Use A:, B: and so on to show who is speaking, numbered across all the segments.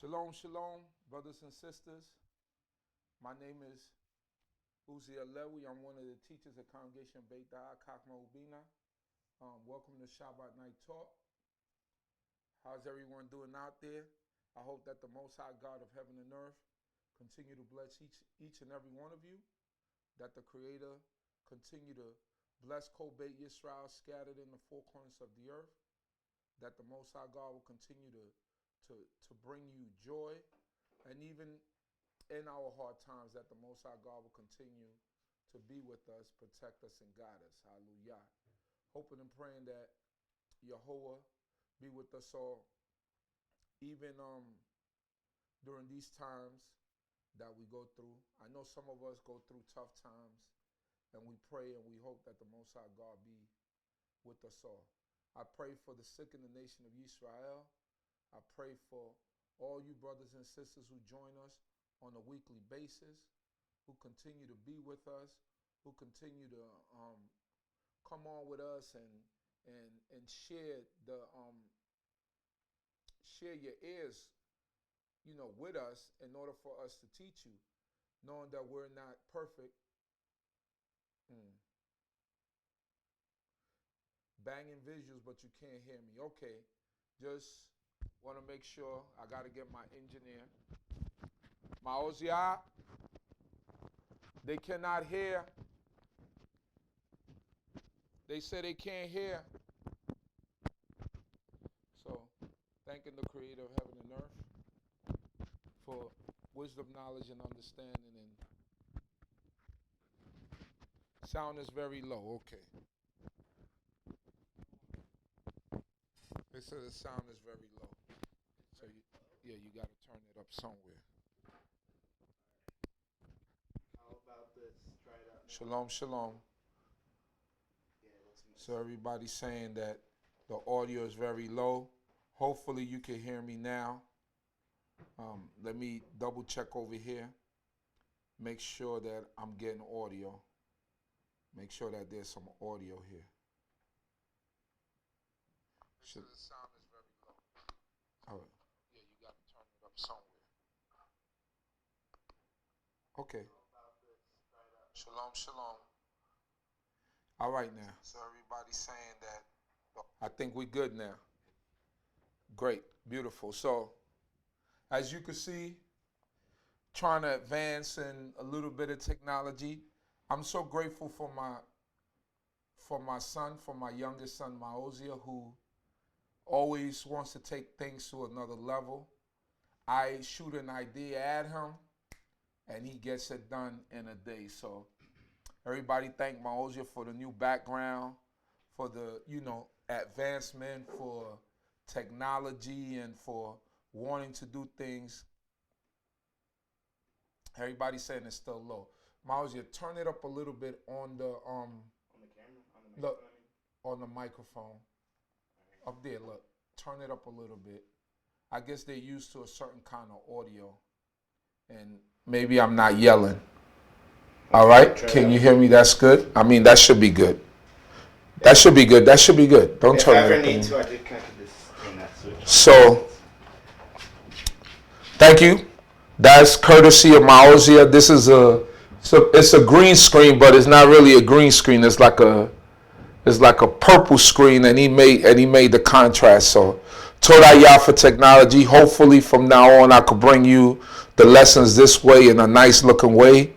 A: Shalom, shalom, brothers and sisters. My name is Lewi. I'm one of the teachers at Congregation BINAH, CHOKMAH, BINAH. Welcome to Shabbat Night Talk. How's everyone doing out there? I hope that the Most High God of heaven and earth continue to bless each and every one of you, that the Creator continue to bless Yisrael scattered in the four corners of the earth, that the Most High God will continue to bring you joy, and even in our hard times, that the Most High God will continue to be with us, protect us, and guide us. Hallelujah. Hoping and praying that Yahuwah be with us all, even during these times that we go through. I know some of us go through tough times, and we pray and we hope that the Most High God be with us all. I pray for the sick in the nation of Yisrael. I pray for all you brothers and sisters who join us on a weekly basis, who continue to be with us, who continue to come on with us and share your ears, with us in order for us to teach you, knowing that we're not perfect. Banging visuals, but you can't hear me. Okay, just want to make sure. I got to get my engineer. YAH, they cannot hear. They say they can't hear. So, thanking the Creator of heaven and earth for wisdom, knowledge, and understanding. And sound is very low. Okay. They said the sound is very low. So, you got to turn it up somewhere.
B: How about this? Try it out.
A: Shalom, shalom. So everybody's saying that the audio is very low. Hopefully you can hear me now. Let me double check over here. Make sure that I'm getting audio. Make sure that there's some audio here. So the sound is very low. All right. Yeah, you got to turn it up somewhere. Okay. Shalom, shalom. All right now. So everybody's saying that. I think we're good now. Great. Beautiful. So, as you can see, trying to advance in a little bit of technology. I'm so grateful for my son, for my youngest son, Maozia, who always wants to take things to another level. I shoot an idea at him, and he gets it done in a day. So everybody thank Maozia for the new background, for the, advancement, for technology, and for wanting to do things. Everybody saying it's still low. Maozia, turn it up a little bit on the camera, on the microphone. Up there, look. Turn it up a little bit. I guess they're used to a certain kind of audio, and maybe I'm not yelling. All right, can you hear me? That's good. I mean, that should be good. That should be good. That should be good. Don't turn it up.
B: Need to, I did connect this in that switch.
A: So, thank you. That's courtesy of Maozia. This is it's a green screen, but it's not really a green screen. It's like a purple screen, and he made the contrast. So, Torah YAH for technology. Hopefully, from now on, I could bring you the lessons this way in a nice looking way.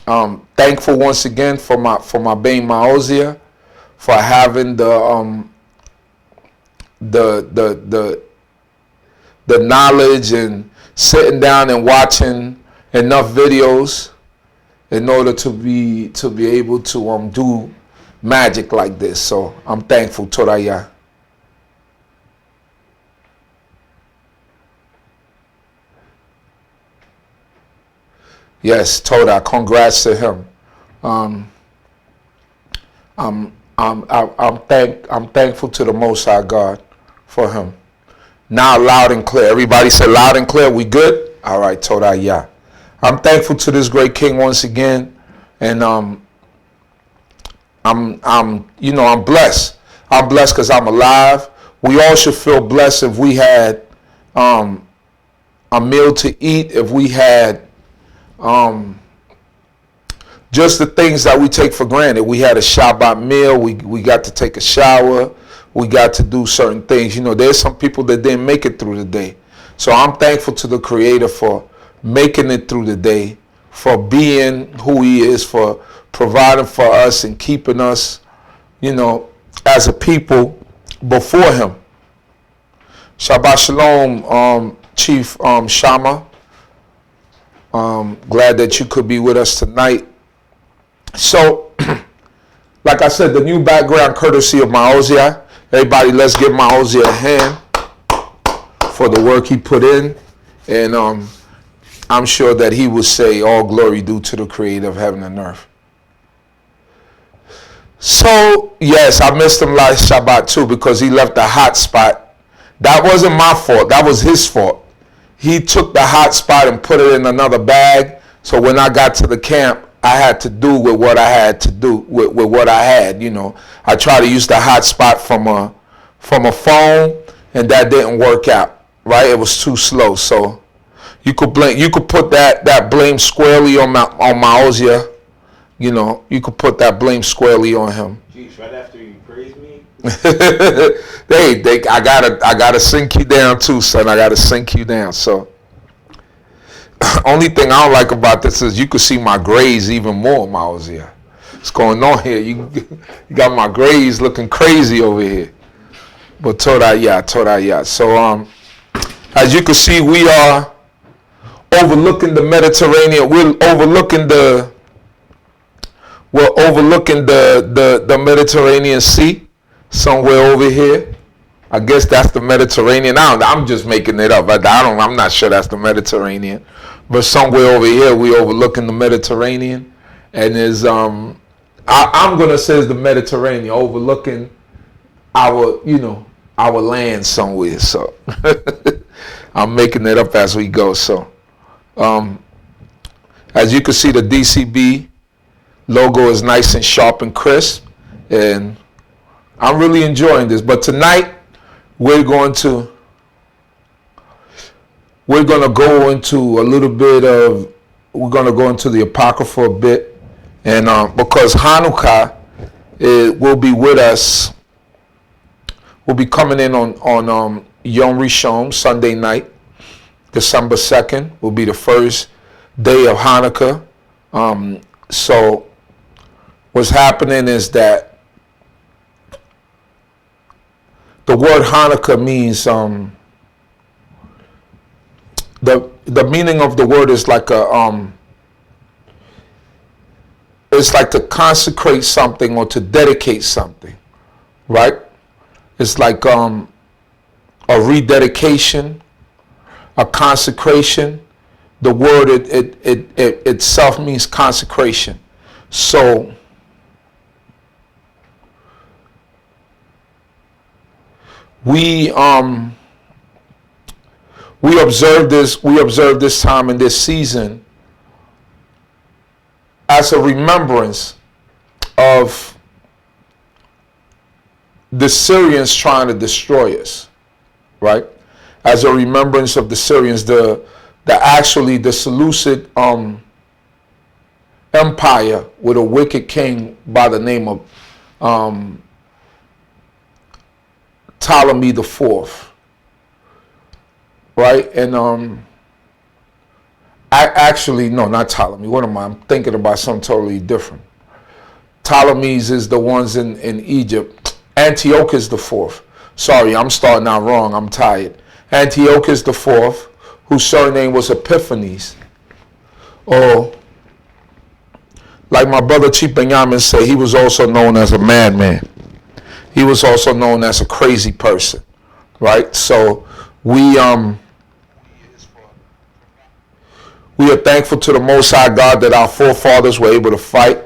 A: Thankful once again for my being Maozia, for having the knowledge and sitting down and watching enough videos in order to be able to do magic like this. So I'm thankful, Torah YAH. Yes, Torah. Congrats to him. I'm thankful to the Most High God for him. Now loud and clear. Everybody say loud and clear. We good? All right, Torah YAH. I'm thankful to this great King once again, and I'm blessed. I'm blessed because I'm alive. We all should feel blessed if we had a meal to eat, if we had just the things that we take for granted. We had a Shabbat meal. We got to take a shower. We got to do certain things. You know, there's some people that didn't make it through the day. So I'm thankful to the Creator for making it through the day, for being who He is, for providing for us and keeping us, you know, as a people before Him. Shabbat Shalom, Chief Shama. Glad that you could be with us tonight. So, like I said, the new background courtesy of Mac .6-7. Everybody, let's give Mac .6-7 a hand for the work he put in. And I'm sure that he will say all glory due to the Creator of heaven and earth. So, yes, I missed him last Shabbat too because he left the hot spot. That wasn't my fault. That was his fault. He took the hot spot and put it in another bag. So when I got to the camp, I had to do with what I had to do with what I had. You know, I tried to use the hot spot from a phone, and that didn't work out. Right? It was too slow. So you could blame. You could put that blame squarely on Mac .6-7. You know, you could put that blame squarely on him.
B: Jeez, right after you praise me.
A: I gotta sink you down too, son. I gotta sink you down. So, only thing I don't like about this is you could see my grays even more, Mac .6-7. What's going on here? You got my grays looking crazy over here. But torah YAH. So, as you can see, we are overlooking the Mediterranean. We're overlooking the Mediterranean Sea somewhere over here. I guess that's the Mediterranean. I'm just making it up. I'm not sure that's the Mediterranean, but somewhere over here we overlooking the Mediterranean, and is I'm gonna say it's the Mediterranean overlooking our land somewhere. So I'm making it up as we go. So as you can see, the D.C.B logo is nice and sharp and crisp, and I'm really enjoying this. But tonight we're going to go into a little bit of, we're going to go into the Apocrypha a bit, and because Hanukkah will be with us, will be coming in on Yom Rishon, Sunday night, December 2nd, will be the first day of Hanukkah. So what's happening is that the word Hanukkah means the meaning of the word is like it's like to consecrate something or to dedicate something, right? It's like a rededication, a consecration. The word it itself means consecration. So we observe this time and this season as a remembrance of the Syrians trying to destroy us, right? As a remembrance of the Syrians, the Seleucid empire with a wicked king by the name of Ptolemy IV, right? And no, not Ptolemy. What am I? I'm thinking about something totally different. Ptolemies is the ones in Egypt. Antiochus IV. Sorry, I'm starting out wrong. I'm tired. Antiochus IV, whose surname was Epiphanes, or like my brother Chief Benjamin said, he was also known as a madman. He was also known as a crazy person, right? So we are thankful to the Most High God that our forefathers were able to fight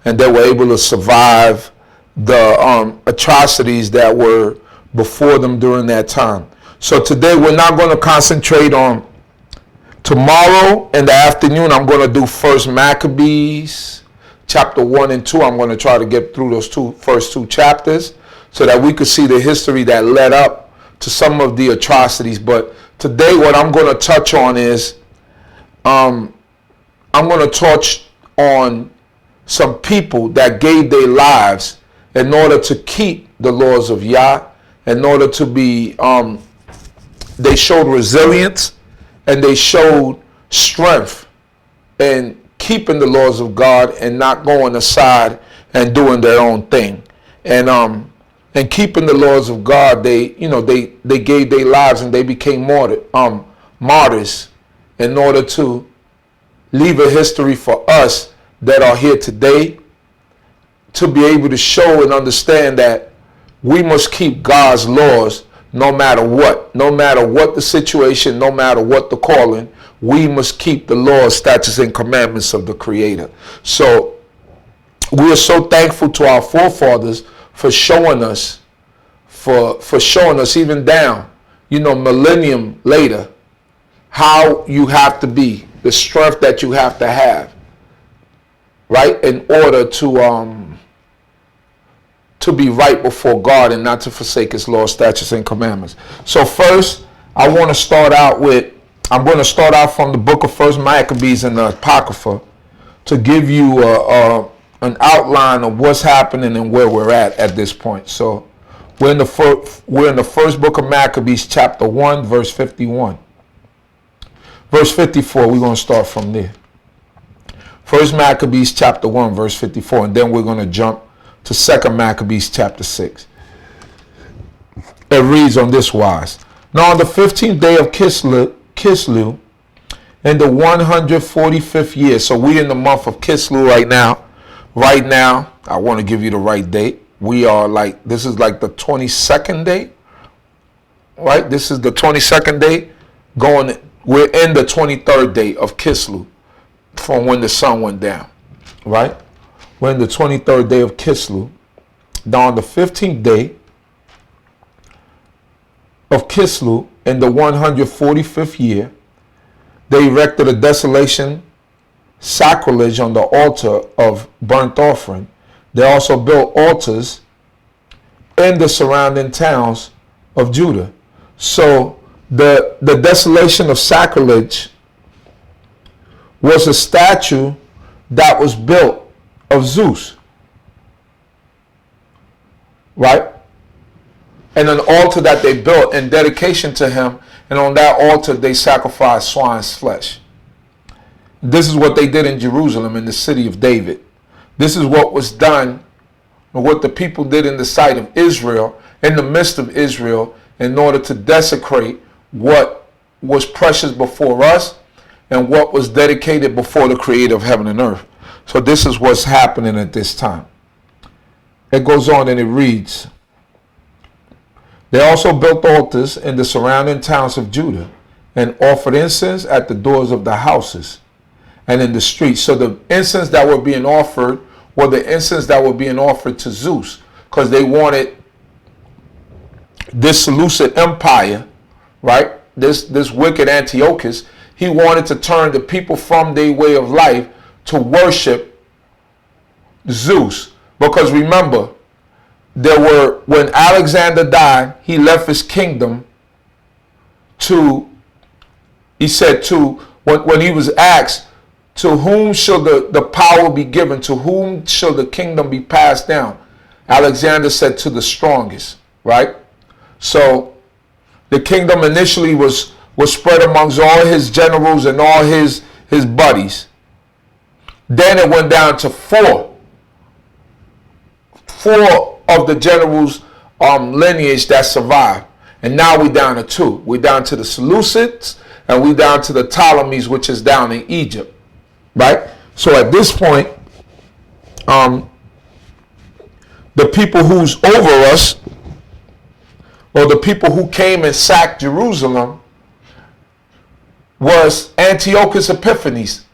A: and they were able to survive the atrocities that were before them during that time. So today we're not going to concentrate on tomorrow in the afternoon. I'm going to do First Maccabees chapter 1 and 2. I'm going to try to get through those first two chapters so that we could see the history that led up to some of the atrocities. But Today, what I'm going to touch on is, I'm going to touch on some people that gave their lives in order to keep the laws of Yah, in order to be, they showed resilience and they showed strength in keeping the laws of God and not going aside and doing their own thing. And keeping the laws of God, they gave their lives and they became martyrs in order to leave a history for us that are here today, to be able to show and understand that we must keep God's laws no matter what the situation, no matter what the calling. We must keep the laws, statutes, and commandments of the Creator. So we are so thankful to our forefathers for showing us, for showing us even down, millennium later, how you have to be, the strength that you have to have, right, in order to be right before God and not to forsake His laws, statutes, and commandments. So first, I'm going to start out from the book of First Maccabees in the Apocrypha to give you an outline of what's happening and where we're at this point. So we're in the first book of Maccabees, chapter 1, verse 51. Verse 54, we're going to start from there. First Maccabees, chapter 1, verse 54, and then we're going to jump to Second Maccabees, chapter 6. It reads on this wise. Now on the 15th day of Kislev, in the 145th year, so we're in the month of Kislev right now. Right now, I want to give you the right date. We are this is like the 22nd day, right? This is the 22nd day. We're in the 23rd day of Kislev from when the sun went down, right? We're in the 23rd day of Kislev. Now on the 15th day of Kislev, in the 145th year, they erected a desolation sacrilege on the altar of burnt offering. They also built altars in the surrounding towns of Judah. So the desolation of sacrilege was a statue that was built of Zeus, right? And an altar that they built in dedication to him, and on that altar they sacrificed swine's flesh. This is what they did in Jerusalem, in the city of David. This is what was done, or what the people did in the sight of Israel, in the midst of Israel, in order to desecrate what was precious before us and what was dedicated before the Creator of heaven and earth. So this is what's happening at this time. It goes on and it reads, they also built altars in the surrounding towns of Judah and offered incense at the doors of the houses and in the streets. So the incense that were being offered were the incense that were being offered to Zeus, because they wanted this Seleucid empire, right? This wicked Antiochus, he wanted to turn the people from their way of life to worship Zeus. Because remember, when Alexander died, he left his kingdom when he was asked, to whom shall the power be given? To whom shall the kingdom be passed down? Alexander said, to the strongest, right? So the kingdom initially was spread amongst all his generals and all his buddies. Then it went down to four of the generals' lineage that survived. And now we're down to two. We're down to the Seleucids and we're down to the Ptolemies, which is down in Egypt. Right? So at this point, the people who's over us, or the people who came and sacked Jerusalem, was Antiochus Epiphanes.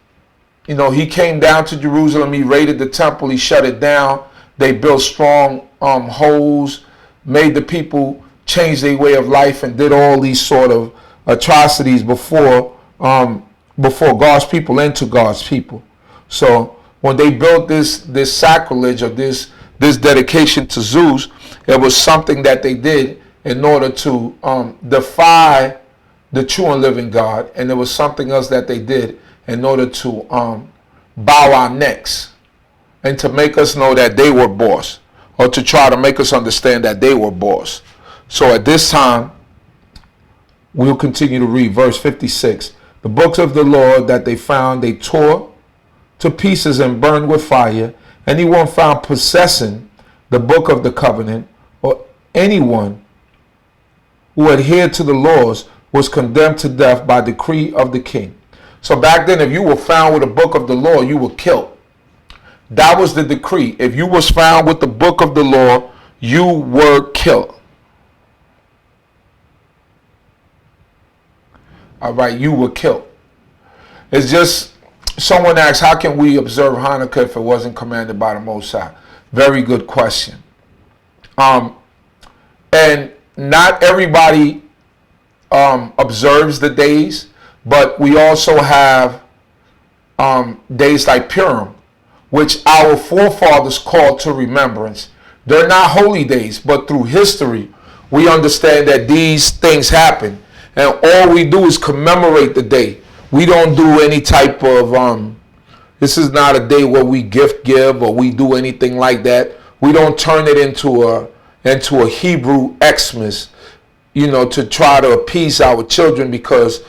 A: He came down to Jerusalem, he raided the temple, he shut it down. They built strong holes, made the people change their way of life, and did all these sort of atrocities before God's people and to God's people. So when they built this sacrilege, or this dedication to Zeus, it was something that they did in order to defy the true and living God, and there was something else that they did in order to bow our necks and to make us know that they were boss, or to try to make us understand that they were boss. So at this time, we'll continue to read verse 56. The books of the Lord that they found, they tore to pieces and burned with fire. Anyone found possessing the book of the covenant, or anyone who adhered to the laws, was condemned to death by decree of the king. So back then, if you were found with a book of the law, you were killed. That was the decree. If you was found with the book of the law, you were killed. All right, you were killed. It's just, someone asked, how can we observe Hanukkah if it wasn't commanded by the Most High? Very good question. And not everybody observes the days, but we also have days like Purim, which our forefathers called to remembrance. They're not holy days, but through history, we understand that these things happen. And all we do is commemorate the day. We don't do any type of, this is not a day where we gift give or we do anything like that. We don't turn it into a Hebrew Xmas, to try to appease our children because,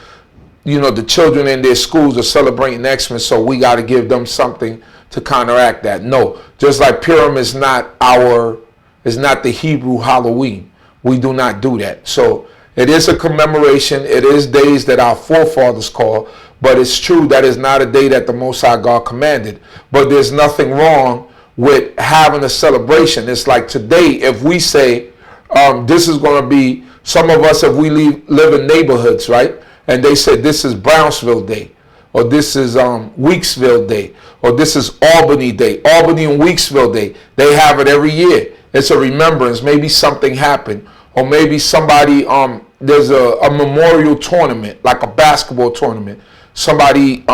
A: the children in their schools are celebrating Xmas, so we got to give them something to counteract that. No, just like Purim is not the Hebrew Halloween. We do not do that. So it is a commemoration. It is days that our forefathers call, but it's true that is not a day that the Most High God commanded. But there's nothing wrong with having a celebration. It's like today, if we say this is going to be, some of us, if we live in neighborhoods, right, and they said this is Brownsville Day, or this is Weeksville Day, or this is Albany Day, Albany and Weeksville Day. They have it every year. It's a remembrance. Maybe something happened, or maybe somebody, there's a memorial tournament, like a basketball tournament. Somebody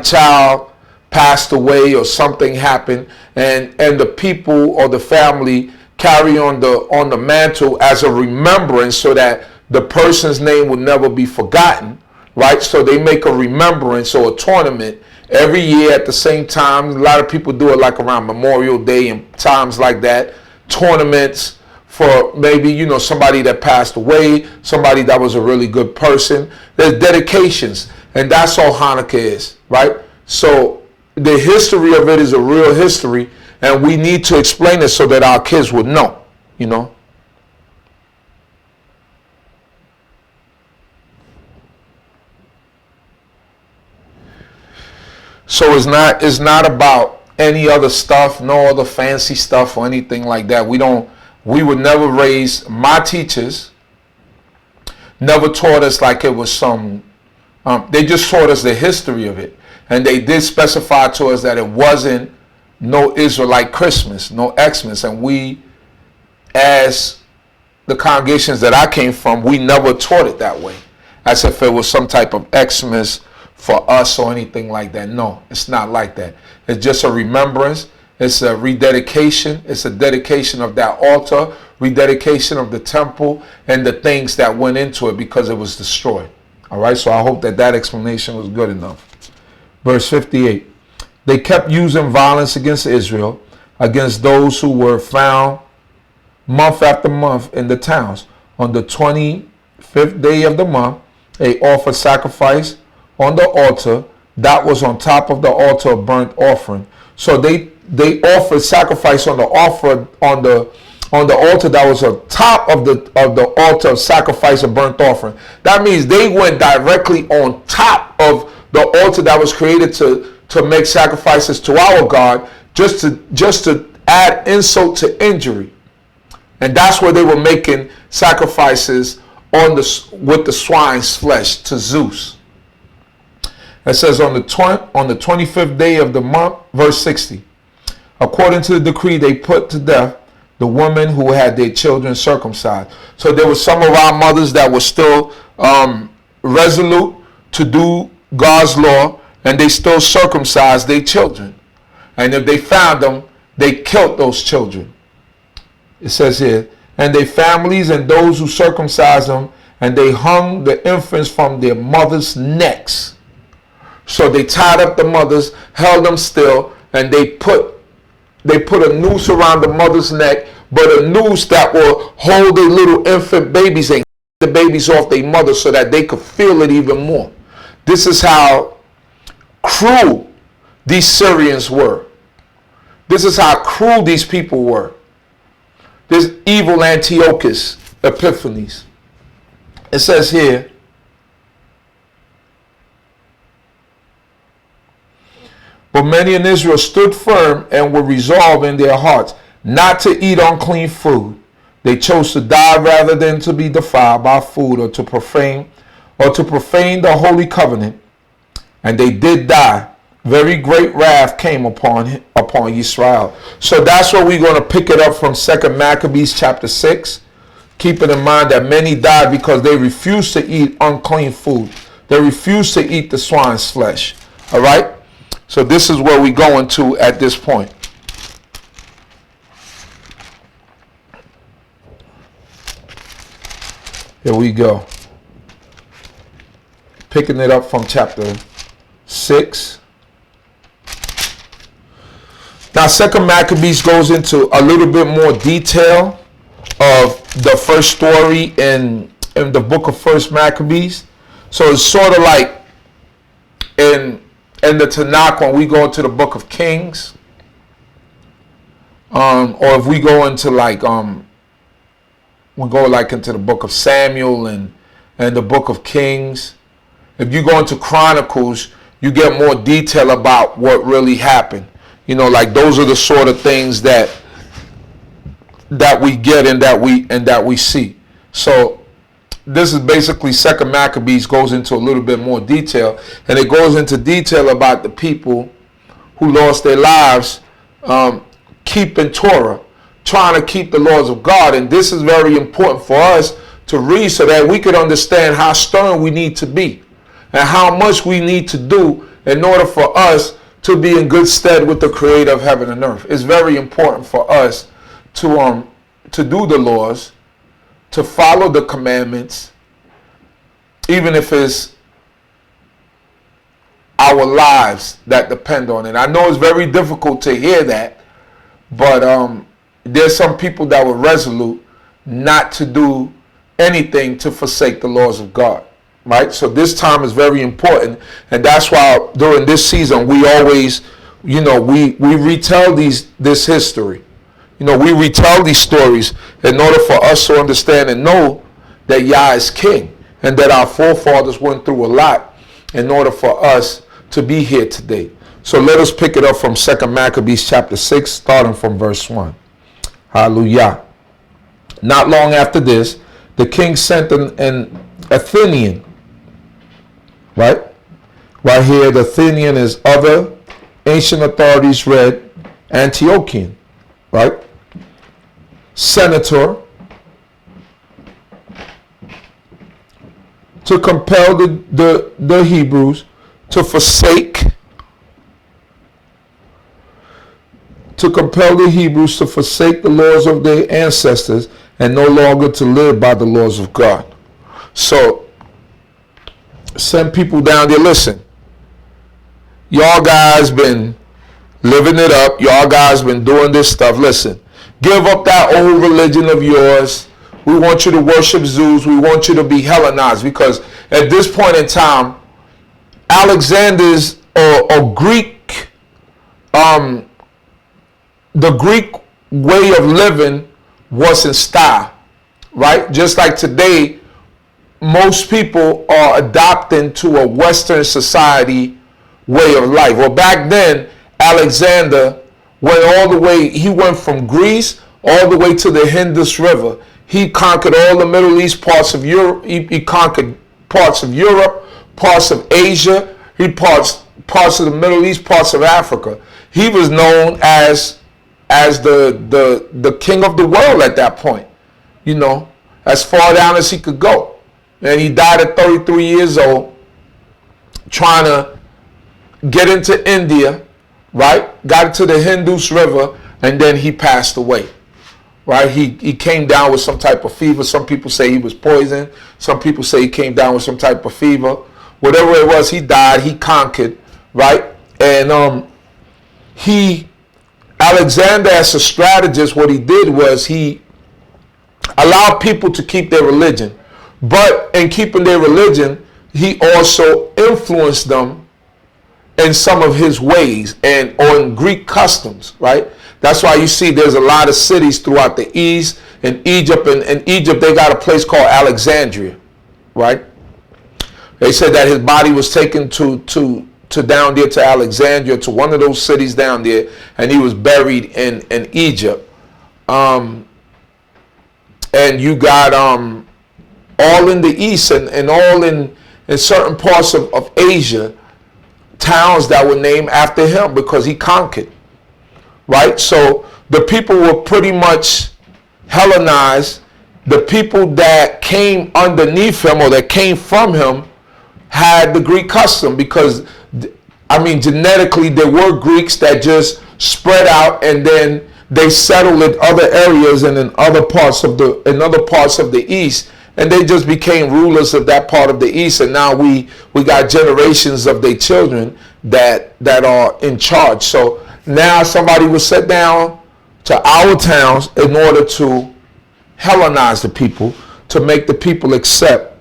A: child passed away or something happened, and the people or the family carry on the mantle as a remembrance so that the person's name will never be forgotten, right? So they make a remembrance or a tournament every year at the same time. A lot of people do it like around Memorial Day and times like that. Tournaments for maybe, somebody that passed away, somebody that was a really good person. There's dedications, and that's all Hanukkah is, right? So the history of it is a real history, and we need to explain it so that our kids would know, So it's not about any other stuff, no other fancy stuff or anything like that. We would never raise, my teachers never taught us like it was some, they just taught us the history of it. And they did specify to us that it wasn't no Israelite Christmas, no Xmas. And we, as the congregations that I came from, we never taught it that way, as if it was some type of Xmas for us or anything like that. No, it's not like that. It's just a remembrance. It's a rededication. It's a dedication of that altar, rededication of the temple, and the things that went into it because it was destroyed. All right, so I hope that explanation was good enough. Verse 58. They kept using violence against Israel, against those who were found month after month in the towns. On the 25th day of the month, they offered sacrifice on the altar that was on top of the altar of burnt offering. So they offered sacrifice on the altar that was on top of the altar of sacrifice of burnt offering. That means they went directly on top of the altar that was created to make sacrifices to our God, just to add insult to injury. And that's where they were making sacrifices with the swine's flesh to Zeus. It says on the 25th day of the month, verse 60. According to the decree, they put to death the women who had their children circumcised. So there were some of our mothers that were still resolute to do God's law, and they still circumcised their children. And if they found them, they killed those children. It says here, and their families and those who circumcised them, and they hung the infants from their mothers' necks. So they tied up the mothers, held them still, and they put a noose around the mother's neck, but a noose that will hold the little infant babies and the babies off their mother so that they could feel it even more. This is how cruel these Syrians were. This is how cruel these people were. This evil Antiochus Epiphanes. It says here, but many in Israel stood firm and were resolved in their hearts not to eat unclean food. They chose to die rather than to be defiled by food or to profane the holy covenant. And they did die. Very great wrath came upon Yisrael. So that's where we're going to pick it up from 2 Maccabees chapter 6. Keeping in mind that many died because they refused to eat unclean food. They refused to eat the swine's flesh. All right? So this is where we're going to at this point. Here we go. Picking it up from chapter 6. Now, 2 Maccabees goes into a little bit more detail of the first story in the book of 1 Maccabees. So it's sort of like in the Tanakh when we go into the book of Kings, or if we go into into the book of Samuel and the book of Kings. If you go into Chronicles, you get more detail about what really happened. You know, like those are the sort of things that we get and that we see. So this is basically 2 Maccabees goes into a little bit more detail, and it goes into detail about the people who lost their lives keeping Torah, trying to keep the laws of God. And this is very important for us to read so that we could understand how stern we need to be and how much we need to do in order for us to be in good stead with the Creator of heaven and earth. It's very important for us to do the laws, to follow the commandments, even if it's our lives that depend on it. I know it's very difficult to hear that, but there's some people that were resolute not to do anything to forsake the laws of God, right? So this time is very important, and that's why during this season we always, we retell this history. We retell these stories in order for us to understand and know that Yah is king and that our forefathers went through a lot in order for us to be here today. So let us pick it up from 2 Maccabees chapter 6, starting from verse 1. Hallelujah. Not long after this, the king sent an Athenian, right? Right here, the Athenian is other ancient authorities read Antiochian, right? Senator, to compel the Hebrews to forsake the laws of their ancestors and no longer to live by the laws of God. So send people down there. Listen, y'all guys been living it up. Y'all guys been doing this stuff. Listen, give up that old religion of yours. We want you to worship Zeus. We want you to be Hellenized, because at this point in time, Alexander's or Greek, the Greek way of living was in style, right? Just like today, most people are adopting to a Western society way of life. Well, back then, Alexander he went from Greece all the way to the Indus River. He conquered all the Middle East, parts of Europe. He conquered parts of Europe, parts of Asia, parts of the Middle East, parts of Africa. He was known as the king of the world at that point, as far down as he could go. And he died at 33 years old, trying to get into India, right? Got to the Indus River, and then he passed away. right? He came down with some type of fever. Some people say he was poisoned. Some people say he came down with some type of fever. Whatever it was, he died. He conquered, right? And Alexander, as a strategist, what he did was he allowed people to keep their religion. But in keeping their religion, he also influenced them in some of his ways and on Greek customs, right? That's why you see there's a lot of cities throughout the East. In Egypt, in Egypt, they got a place called Alexandria, right? They said that his body was taken to down there to Alexandria, to one of those cities down there, and he was buried in Egypt. And you got all in the East and all in certain parts of Asia, towns that were named after him because he conquered, right? So the people were pretty much Hellenized. The people that came underneath him or that came from him had the Greek custom because, I mean, genetically there were Greeks that just spread out and then they settled in other areas and in other parts of the East, and they just became rulers of that part of the East. And now we got generations of their children that are in charge. So now somebody was set down to our towns in order to Hellenize the people, to make the people accept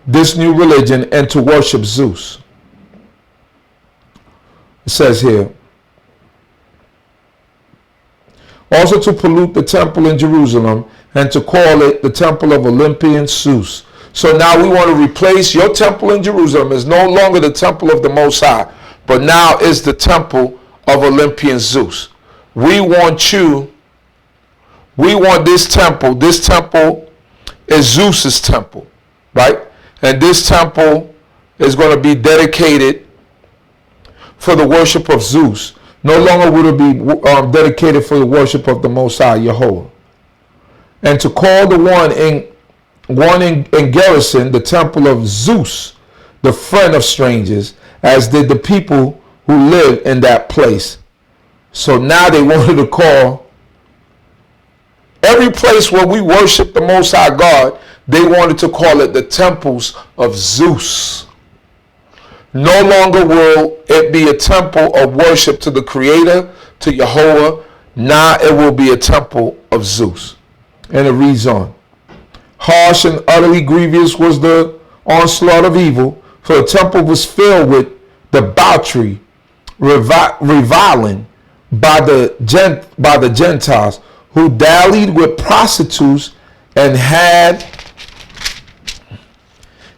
A: this new religion and to worship Zeus. It says here, also to pollute the temple in Jerusalem and to call it the temple of Olympian Zeus. So now we want to replace your temple in Jerusalem is no longer the temple of the Most High, but now is the temple of Olympian Zeus. We want this temple. This temple is Zeus's temple, right? And this temple is going to be dedicated for the worship of Zeus. No longer will it be dedicated for the worship of the Most High, Yahweh. And to call the one in garrison the temple of Zeus, the friend of strangers, as did the people who lived in that place. So now they wanted to call every place where we worship the Most High God, they wanted to call it the temples of Zeus. No longer will it be a temple of worship to the Creator, to Yahweh. Now it will be a temple of Zeus. And it reads on. Harsh and utterly grievous was the onslaught of evil, for the temple was filled with debauchery, reviling by the Gentiles, who dallied with prostitutes and had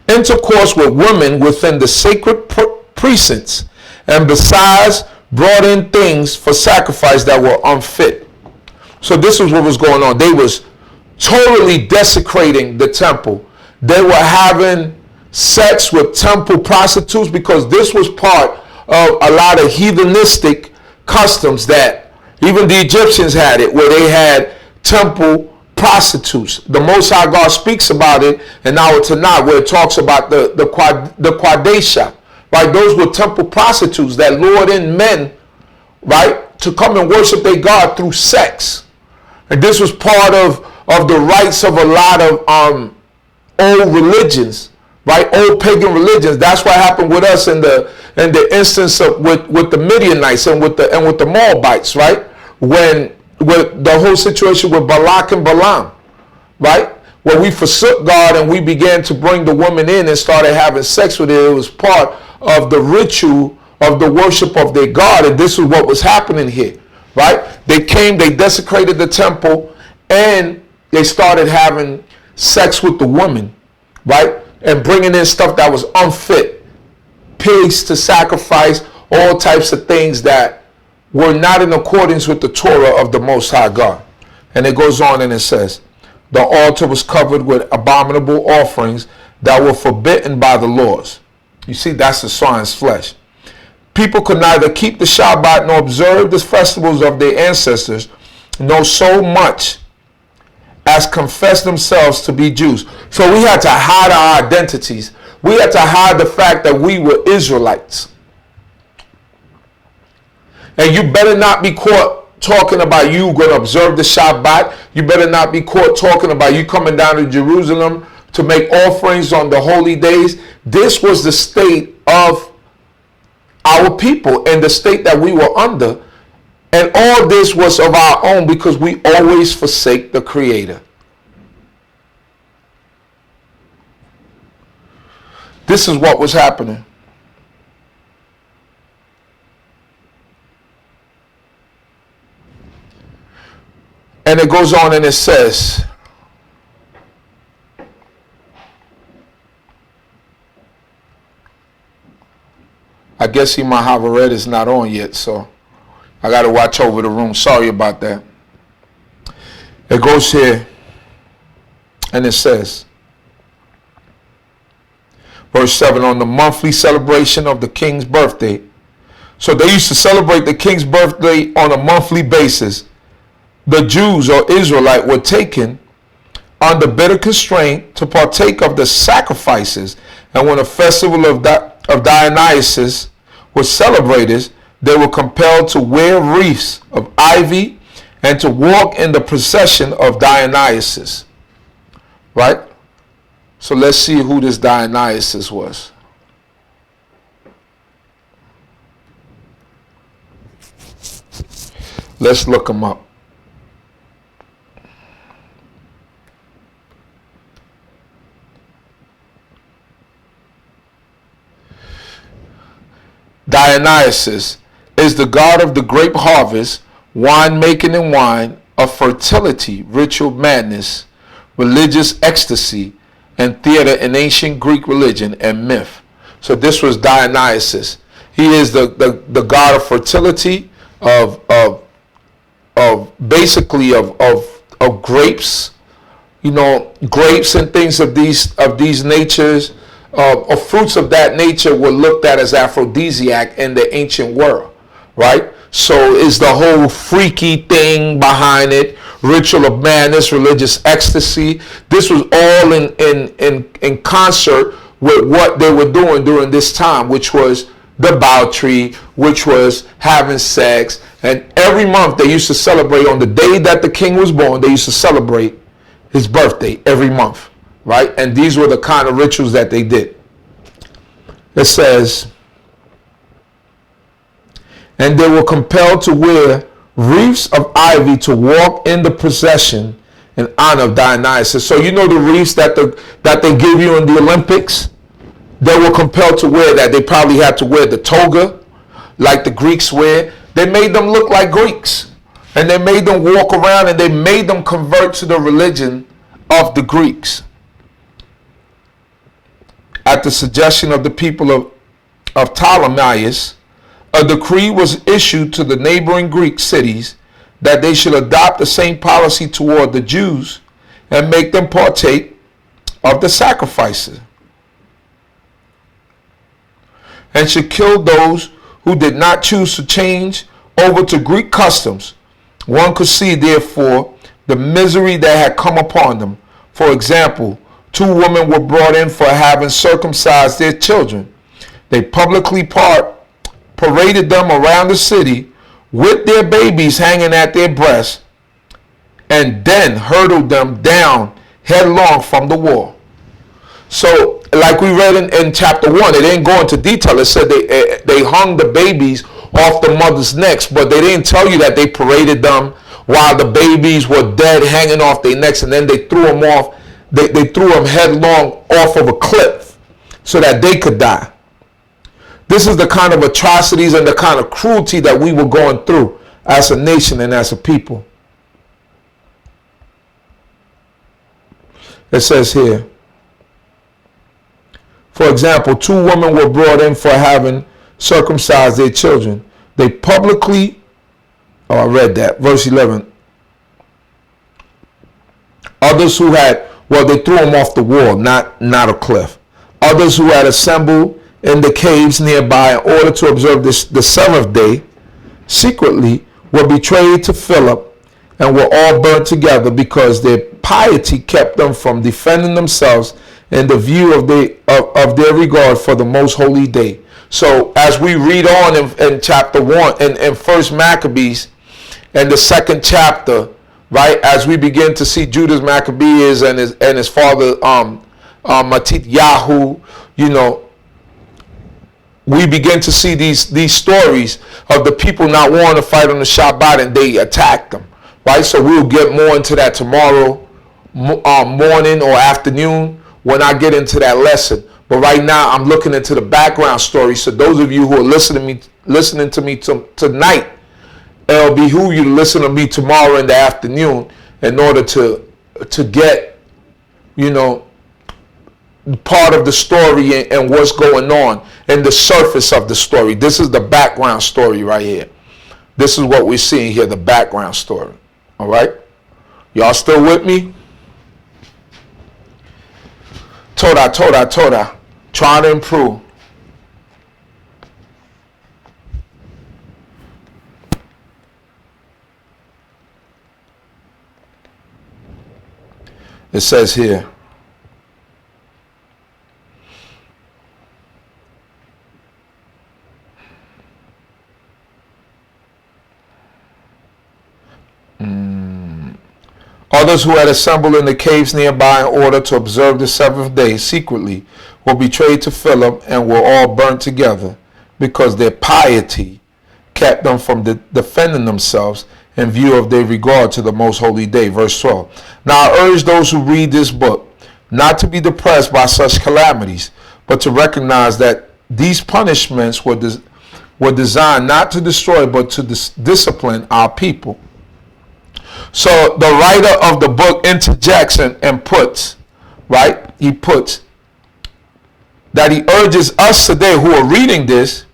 A: intercourse with women within the sacred precincts, and besides brought in things for sacrifice that were unfit. So this is what was going on. They was totally desecrating the temple. They were having sex with temple prostitutes because this was part of a lot of heathenistic customs that even the Egyptians had it, where they had temple prostitutes. The Most High God speaks about it in our Tanakh, where it talks about the Quadesha, right? Those were temple prostitutes that lured in men, right, to come and worship their God through sex. And this was part of the rites of a lot of old religions, right? Old pagan religions. That's what happened with us in the instance of with the Midianites and with the Moabites, right? When with the whole situation with Balak and Balaam, right? When we forsook God and we began to bring the woman in and started having sex with her, it was part of the ritual of the worship of their God. And this is what was happening here, right? They came, they desecrated the temple, and they started having sex with the woman, right? And bringing in stuff that was unfit, pigs to sacrifice, all types of things that were not in accordance with the Torah of the Most High God. And it goes on and it says, the altar was covered with abominable offerings that were forbidden by the laws. You see, that's the swine's flesh. People could neither keep the Shabbat nor observe the festivals of their ancestors, nor so much as confess themselves to be Jews. So we had to hide our identities. We had to hide the fact that we were Israelites. And you better not be caught talking about you going to observe the Shabbat. You better not be caught talking about you coming down to Jerusalem to make offerings on the holy days. This was the state of our people and the state that we were under. And all this was of our own because we always forsake the Creator. This is what was happening. And it goes on and it says, I guess my Havaret is not on yet, so I got to watch over the room. Sorry about that. It goes here and it says, verse 7, on the monthly celebration of the king's birthday. So they used to celebrate the king's birthday on a monthly basis. The Jews or Israelite were taken under bitter constraint to partake of the sacrifices. And when a festival of Dionysus was celebrated, they were compelled to wear wreaths of ivy and to walk in the procession of Dionysus. Right? So let's see who this Dionysus was. Let's look him up. Dionysus is the god of the grape harvest, wine making and wine, of fertility, ritual madness, religious ecstasy, and theater in ancient Greek religion and myth. So this was Dionysus. He is the god of fertility, of basically of grapes, you know, grapes and things of these natures. Or fruits of that nature were looked at as aphrodisiac in the ancient world, right? So is the whole freaky thing behind it, ritual of madness, religious ecstasy. This was all in concert with what they were doing during this time, which was debauchery, which was having sex. And every month they used to celebrate on the day that the king was born, they used to celebrate his birthday every month. Right? And these were the kind of rituals that they did. It says, and they were compelled to wear wreaths of ivy to walk in the procession in honor of Dionysus. So you know the wreaths that they give you in the Olympics? They were compelled to wear that. They probably had to wear the toga like the Greeks wear. They made them look like Greeks. And they made them walk around and they made them convert to the religion of the Greeks. At the suggestion of the people of Ptolemaios, a decree was issued to the neighboring Greek cities that they should adopt the same policy toward the Jews and make them partake of the sacrifices, and should kill those who did not choose to change over to Greek customs. One could see, therefore, the misery that had come upon them. For example, 2 women were brought in for having circumcised their children. They publicly paraded them around the city with their babies hanging at their breasts, and then hurtled them down headlong from the wall. So, like we read in chapter 1, it didn't go into detail. It said they hung the babies off the mother's necks, but they didn't tell you that they paraded them while the babies were dead, hanging off their necks, and then they threw them off. They threw them headlong off of a cliff so that they could die. This is the kind of atrocities and the kind of cruelty that we were going through as a nation and as a people. It says here, for example, 2 women were brought in for having circumcised their children. They publicly, I read that, verse 11. Others who had, they threw them off the wall, not a cliff. Others who had assembled in the caves nearby in order to observe the 7th day, secretly were betrayed to Philip and were all burnt together because their piety kept them from defending themselves in the view of their regard for the most holy day. So as we read on in chapter 1 in 1 Maccabees, and the second chapter, right, as we begin to see Judas Maccabeus and his father Martyrdom, you know, we begin to see these stories of the people not wanting to fight on the Shabbat and they attacked them, right? So we'll get more into that tomorrow morning or afternoon when I get into that lesson. But right now I'm looking into the background story. So those of you who are listening to me tonight, it'll behoove you to listen to me tomorrow in the afternoon in order to get, you know, part of the story and what's going on and the surface of the story. This is the background story right here. This is what we're seeing here, the background story. All right? Y'all still with me? Torah. Trying to improve. It says here, others who had assembled in the caves nearby in order to observe the seventh day secretly were betrayed to Philip and were all burnt together because their piety kept them from defending themselves in view of their regard to the most holy day. Verse 12. Now I urge those who read this book not to be depressed by such calamities, but to recognize that these punishments were designed not to destroy but to discipline our people. So the writer of the book interjects and puts, right? He puts that he urges us today who are reading this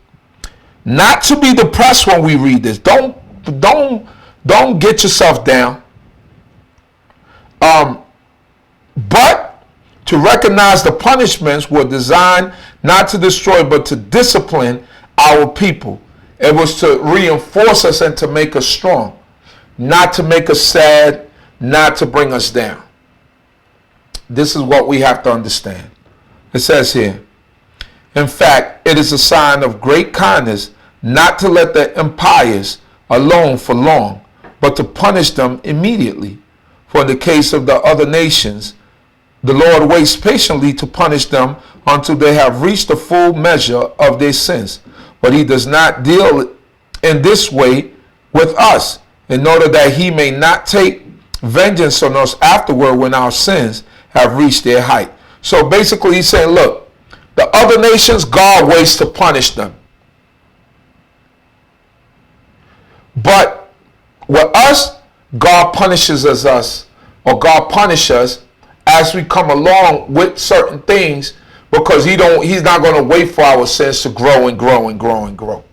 A: not to be depressed when we read this. Don't get yourself down. But to recognize the punishments were designed not to destroy but to discipline our people. It was to reinforce us and to make us strong. Not to make us sad, not to bring us down. This is what we have to understand. It says here, in fact, it is a sign of great kindness not to let the impious alone for long, but to punish them immediately. For in the case of the other nations, the Lord waits patiently to punish them until they have reached the full measure of their sins. But he does not deal in this way with us, in order that he may not take vengeance on us afterward when our sins have reached their height. So basically he's saying, look, the other nations, God waits to punish them. But with us, God punishes us, or God punishes us as we come along with certain things, because he's not going to wait for our sins to grow and grow and grow and grow.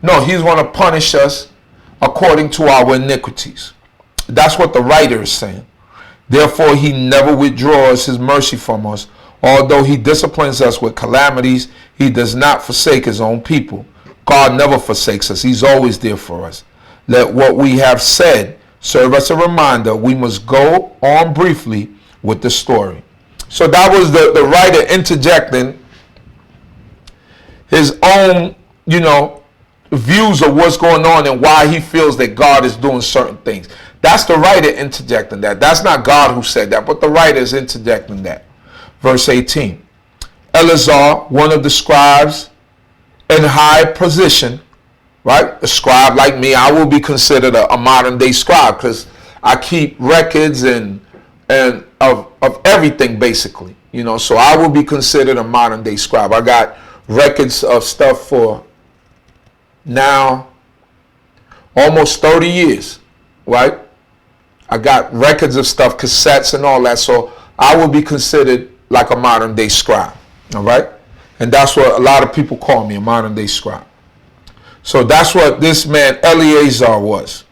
A: No, he's going to punish us according to our iniquities. That's what the writer is saying. Therefore, he never withdraws his mercy from us. Although he disciplines us with calamities, he does not forsake his own people. God never forsakes us. He's always there for us. Let what we have said serve as a reminder. We must go on briefly with the story. So that was the writer interjecting his own, views of what's going on and why he feels that God is doing certain things. That's the writer interjecting that. That's not God who said that, but the writer is interjecting that. Verse 18. Eleazar, one of the scribes in high position, right? A scribe like me, I will be considered a modern day scribe because I keep records and of everything basically, so I will be considered a modern day scribe. I got records of stuff for now almost 30 years, right? I got records of stuff, cassettes and all that, so I will be considered like a modern day scribe, all right? And that's what a lot of people call me, a modern day scribe. So that's what this man Eleazar was.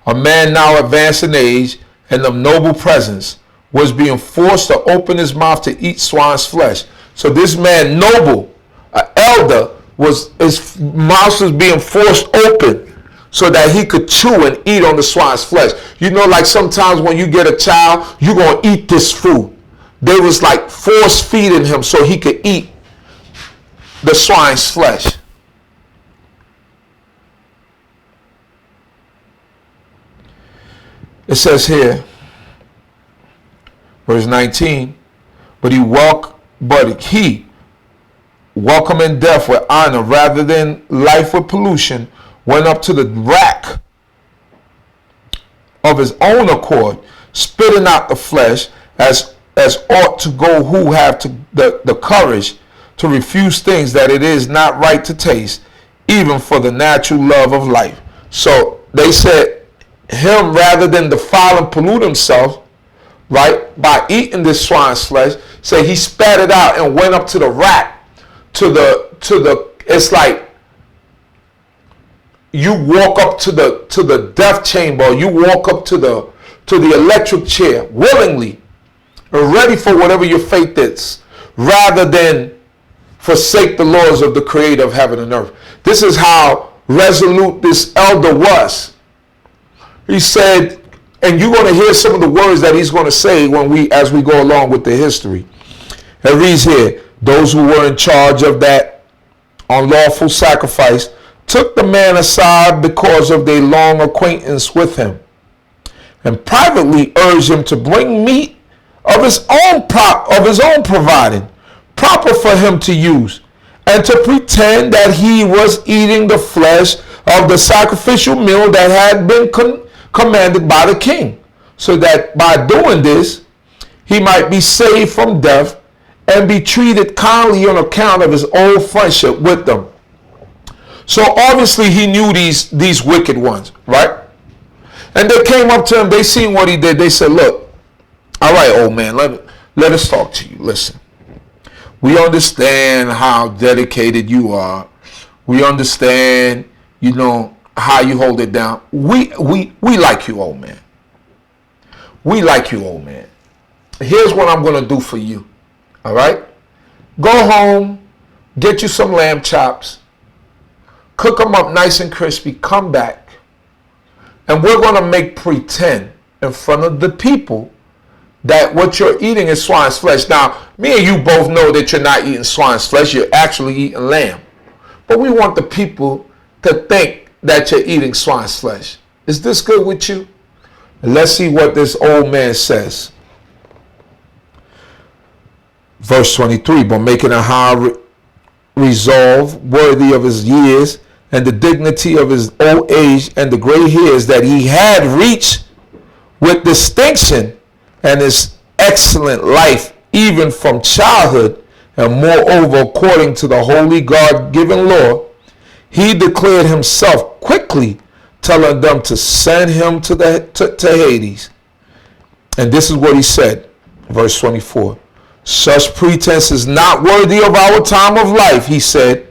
A: A man now advanced in age and of noble presence was being forced to open his mouth to eat swine's flesh. So this man, noble, an elder, his mouth was being forced open so that he could chew and eat on the swine's flesh. Like sometimes when you get a child, you're going to eat this food. They was like force feeding him so he could eat the swine's flesh. it says here, verse 19, but he welcoming death with honor rather than life with pollution, went up to the rack of his own accord, spitting out the flesh, as ought to go who have the courage to refuse things that it is not right to taste, even for the natural love of life. So they said him, rather than defile and pollute himself, right, by eating this swine's flesh, say he spat it out and went up to the rack, to the it's like you walk up to the death chamber, you walk up to the electric chair willingly, ready for whatever your fate is, rather than forsake the laws of the creator of heaven and earth. This is how resolute this elder was. He said, and you're going to hear some of the words that he's going to say as we go along with the history. It reads here, those who were in charge of that unlawful sacrifice took the man aside because of their long acquaintance with him, and privately urged him to bring meat of his own providing, proper for him to use, and to pretend that he was eating the flesh of the sacrificial meal that had been commanded by the king, so that by doing this he might be saved from death and be treated kindly on account of his old friendship with them. So obviously he knew these wicked ones, right? And they came up to him, they seen what he did. They said, look, all right, old man, let us talk to you. Listen, we understand how dedicated you are. We understand, how you hold it down. We like you, old man. We like you, old man. Here's what I'm going to do for you. All right? Go home, get you some lamb chops, cook them up nice and crispy, come back, and we're going to make pretend in front of the people that what you're eating is swine's flesh. Now, me and you both know that you're not eating swine's flesh, you're actually eating lamb. But we want the people to think that you're eating swine's flesh. Is this good with you? Let's see what this old man says. Verse 23, but making a high resolve worthy of his years and the dignity of his old age and the gray hairs that he had reached with distinction and his excellent life even from childhood, and moreover according to the holy God-given law, he declared himself quickly, telling them to send him to Hades. And this is what he said, verse 24. Such pretense is not worthy of our time of life, he said,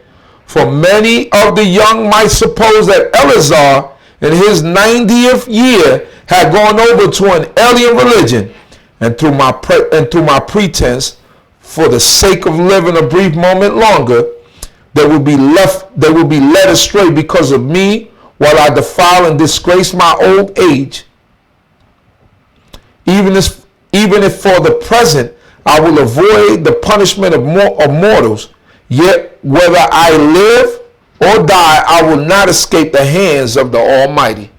A: for many of the young might suppose that Eleazar in his 90th year had gone over to an alien religion, and through my pretense, for the sake of living a brief moment longer, they will be led astray because of me, while I defile and disgrace my old age. Even if for the present I will avoid the punishment of mortals, yet whether I live or die, I will not escape the hands of the Almighty.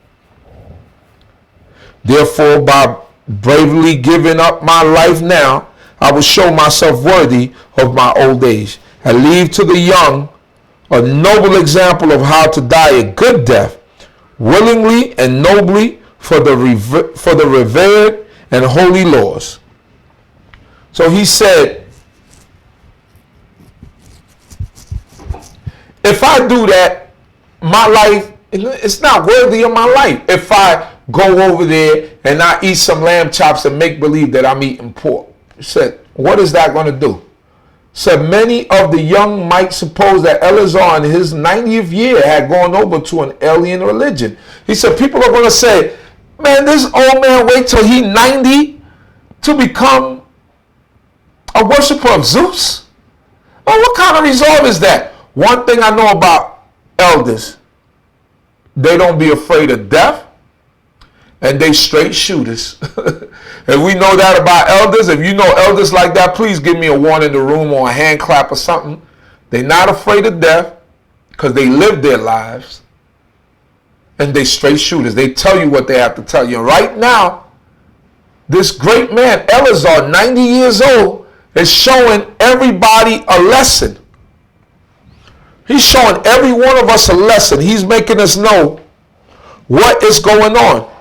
A: Therefore, by bravely giving up my life now, I will show myself worthy of my old age, and leave to the young a noble example of how to die a good death, willingly and nobly for the revered and holy laws. So he said, if I do that, my life, it's not worthy of my life. If I go over there and I eat some lamb chops and make believe that I'm eating pork. He said, what is that going to do? Said many of the young might suppose that Eleazar in his 90th year had gone over to an alien religion. He said people are going to say, man, this old man wait till he's 90 to become a worshiper of Zeus? Well, what kind of resolve is that? One thing I know about elders, they don't be afraid of death, and they straight shooters. And we know that about elders. If you know elders like that, please give me a one in the room or a hand clap or something. They're not afraid of death because they live their lives. and they straight shooters. They tell you what they have to tell you. And right now, this great man, Eleazar, 90 years old, is showing everybody a lesson. He's showing every one of us a lesson. He's making us know what is going on.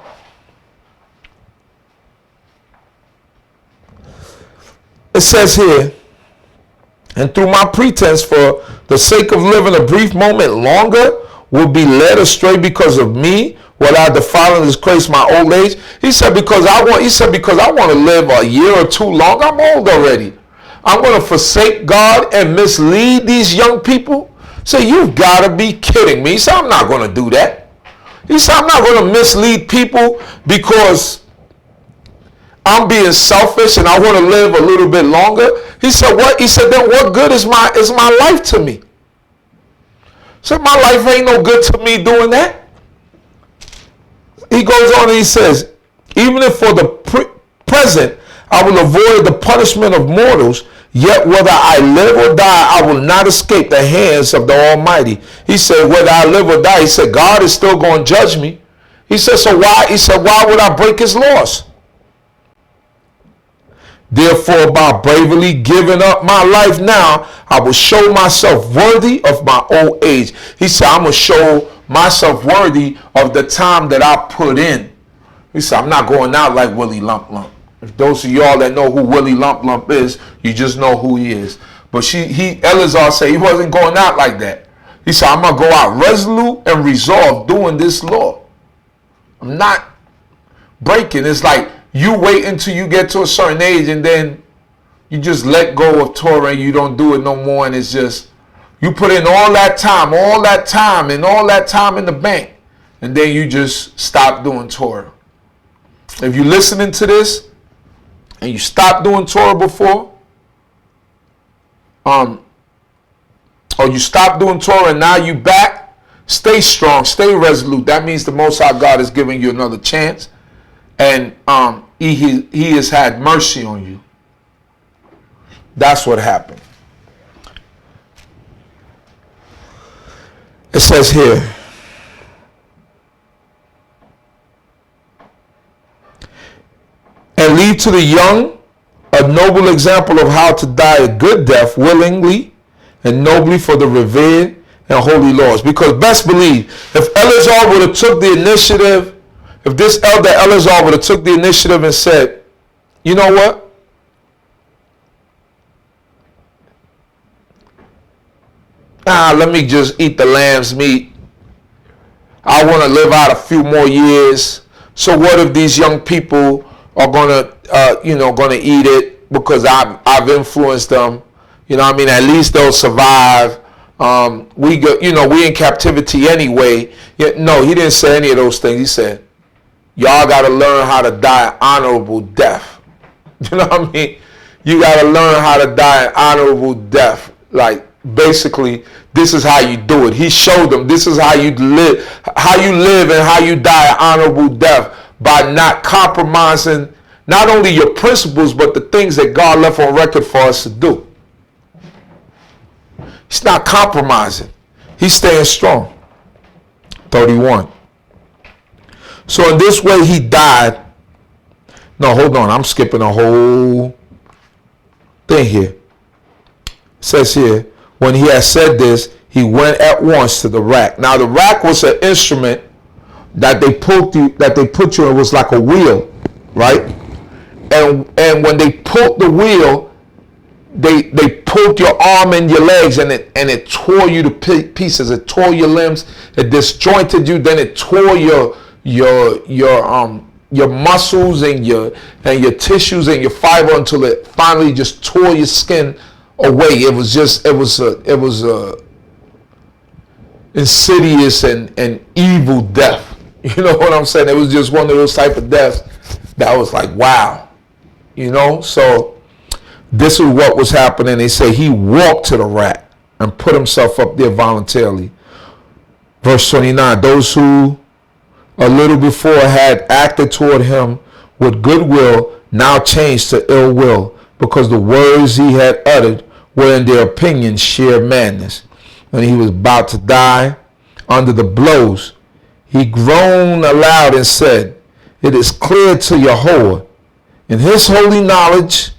A: It says here, and through my pretense for the sake of living a brief moment longer will be led astray because of me, will I defile and disgrace my old age? He said, because I want to live a year or two longer. I'm old already. I'm going to forsake God and mislead these young people. Say, you've got to be kidding me. He said, I'm not going to do that. He said, I'm not going to mislead people because I'm being selfish and I want to live a little bit longer. He said, what? He said, then what good is my life to me? So my life ain't no good to me doing that. He goes on and he says, even if for the present I will avoid the punishment of mortals, yet whether I live or die, I will not escape the hands of the Almighty. He said, whether I live or die, he said, God is still going to judge me. He said, so why? He said, why would I break his laws? Therefore, by bravely giving up my life now, I will show myself worthy of my old age. He said, I'm going to show myself worthy of the time that I put in. He said, I'm not going out like Willie Lump Lump. If those of y'all that know who Willie Lump Lump is, you just know who he is. But Eleazar said he wasn't going out like that. He said, I'm going to go out resolute and resolved doing this law. I'm not breaking. It's like you wait until you get to a certain age and then you just let go of Torah and you don't do it no more. And it's just, you put in all that time and all that time in the bank. And then you just stop doing Torah. If you're listening to this and you stopped doing Torah before, or you stopped doing Torah and now you back, stay strong, stay resolute. That means the Most High God is giving you another chance. And he has had mercy on you. That's what happened. It says here, and leave to the young a noble example of how to die a good death willingly and nobly for the revered and holy laws. Because best believe, if Eleazar would have took the initiative, if this elder Eleazar would have took the initiative and said, you know what? Let me just eat the lamb's meat. I want to live out a few more years. So what if these young people are gonna eat it because I've influenced them? You know what I mean? At least they'll survive. We in captivity anyway. Yet, no, he didn't say any of those things. He said, y'all got to learn how to die an honorable death. You know what I mean? You got to learn how to die an honorable death. Like, basically, this is how you do it. He showed them this is how you live and how you die an honorable death by not compromising not only your principles, but the things that God left on record for us to do. He's not compromising. He's staying strong. 31. So in this way he died. No, hold on. I'm skipping a whole thing here. It says here, when he had said this, he went at once to the rack. Now the rack was an instrument that they put you in. It was like a wheel, right? And when they pulled the wheel, they pulled your arm and your legs, and it tore you to pieces. It tore your limbs. It disjointed you. Then it tore your muscles and your tissues and your fiber until it finally just tore your skin away. It was insidious and evil death. You know what I'm saying? It was just one of those type of deaths that was like, wow. You know, so this is what was happening. They say he walked to the rack and put himself up there voluntarily. Verse 29, those who a little before had acted toward him with goodwill now changed to ill will, because the words he had uttered were in their opinion sheer madness. When he was about to die under the blows he groaned aloud and said, "It is clear to Yahweh in his holy knowledge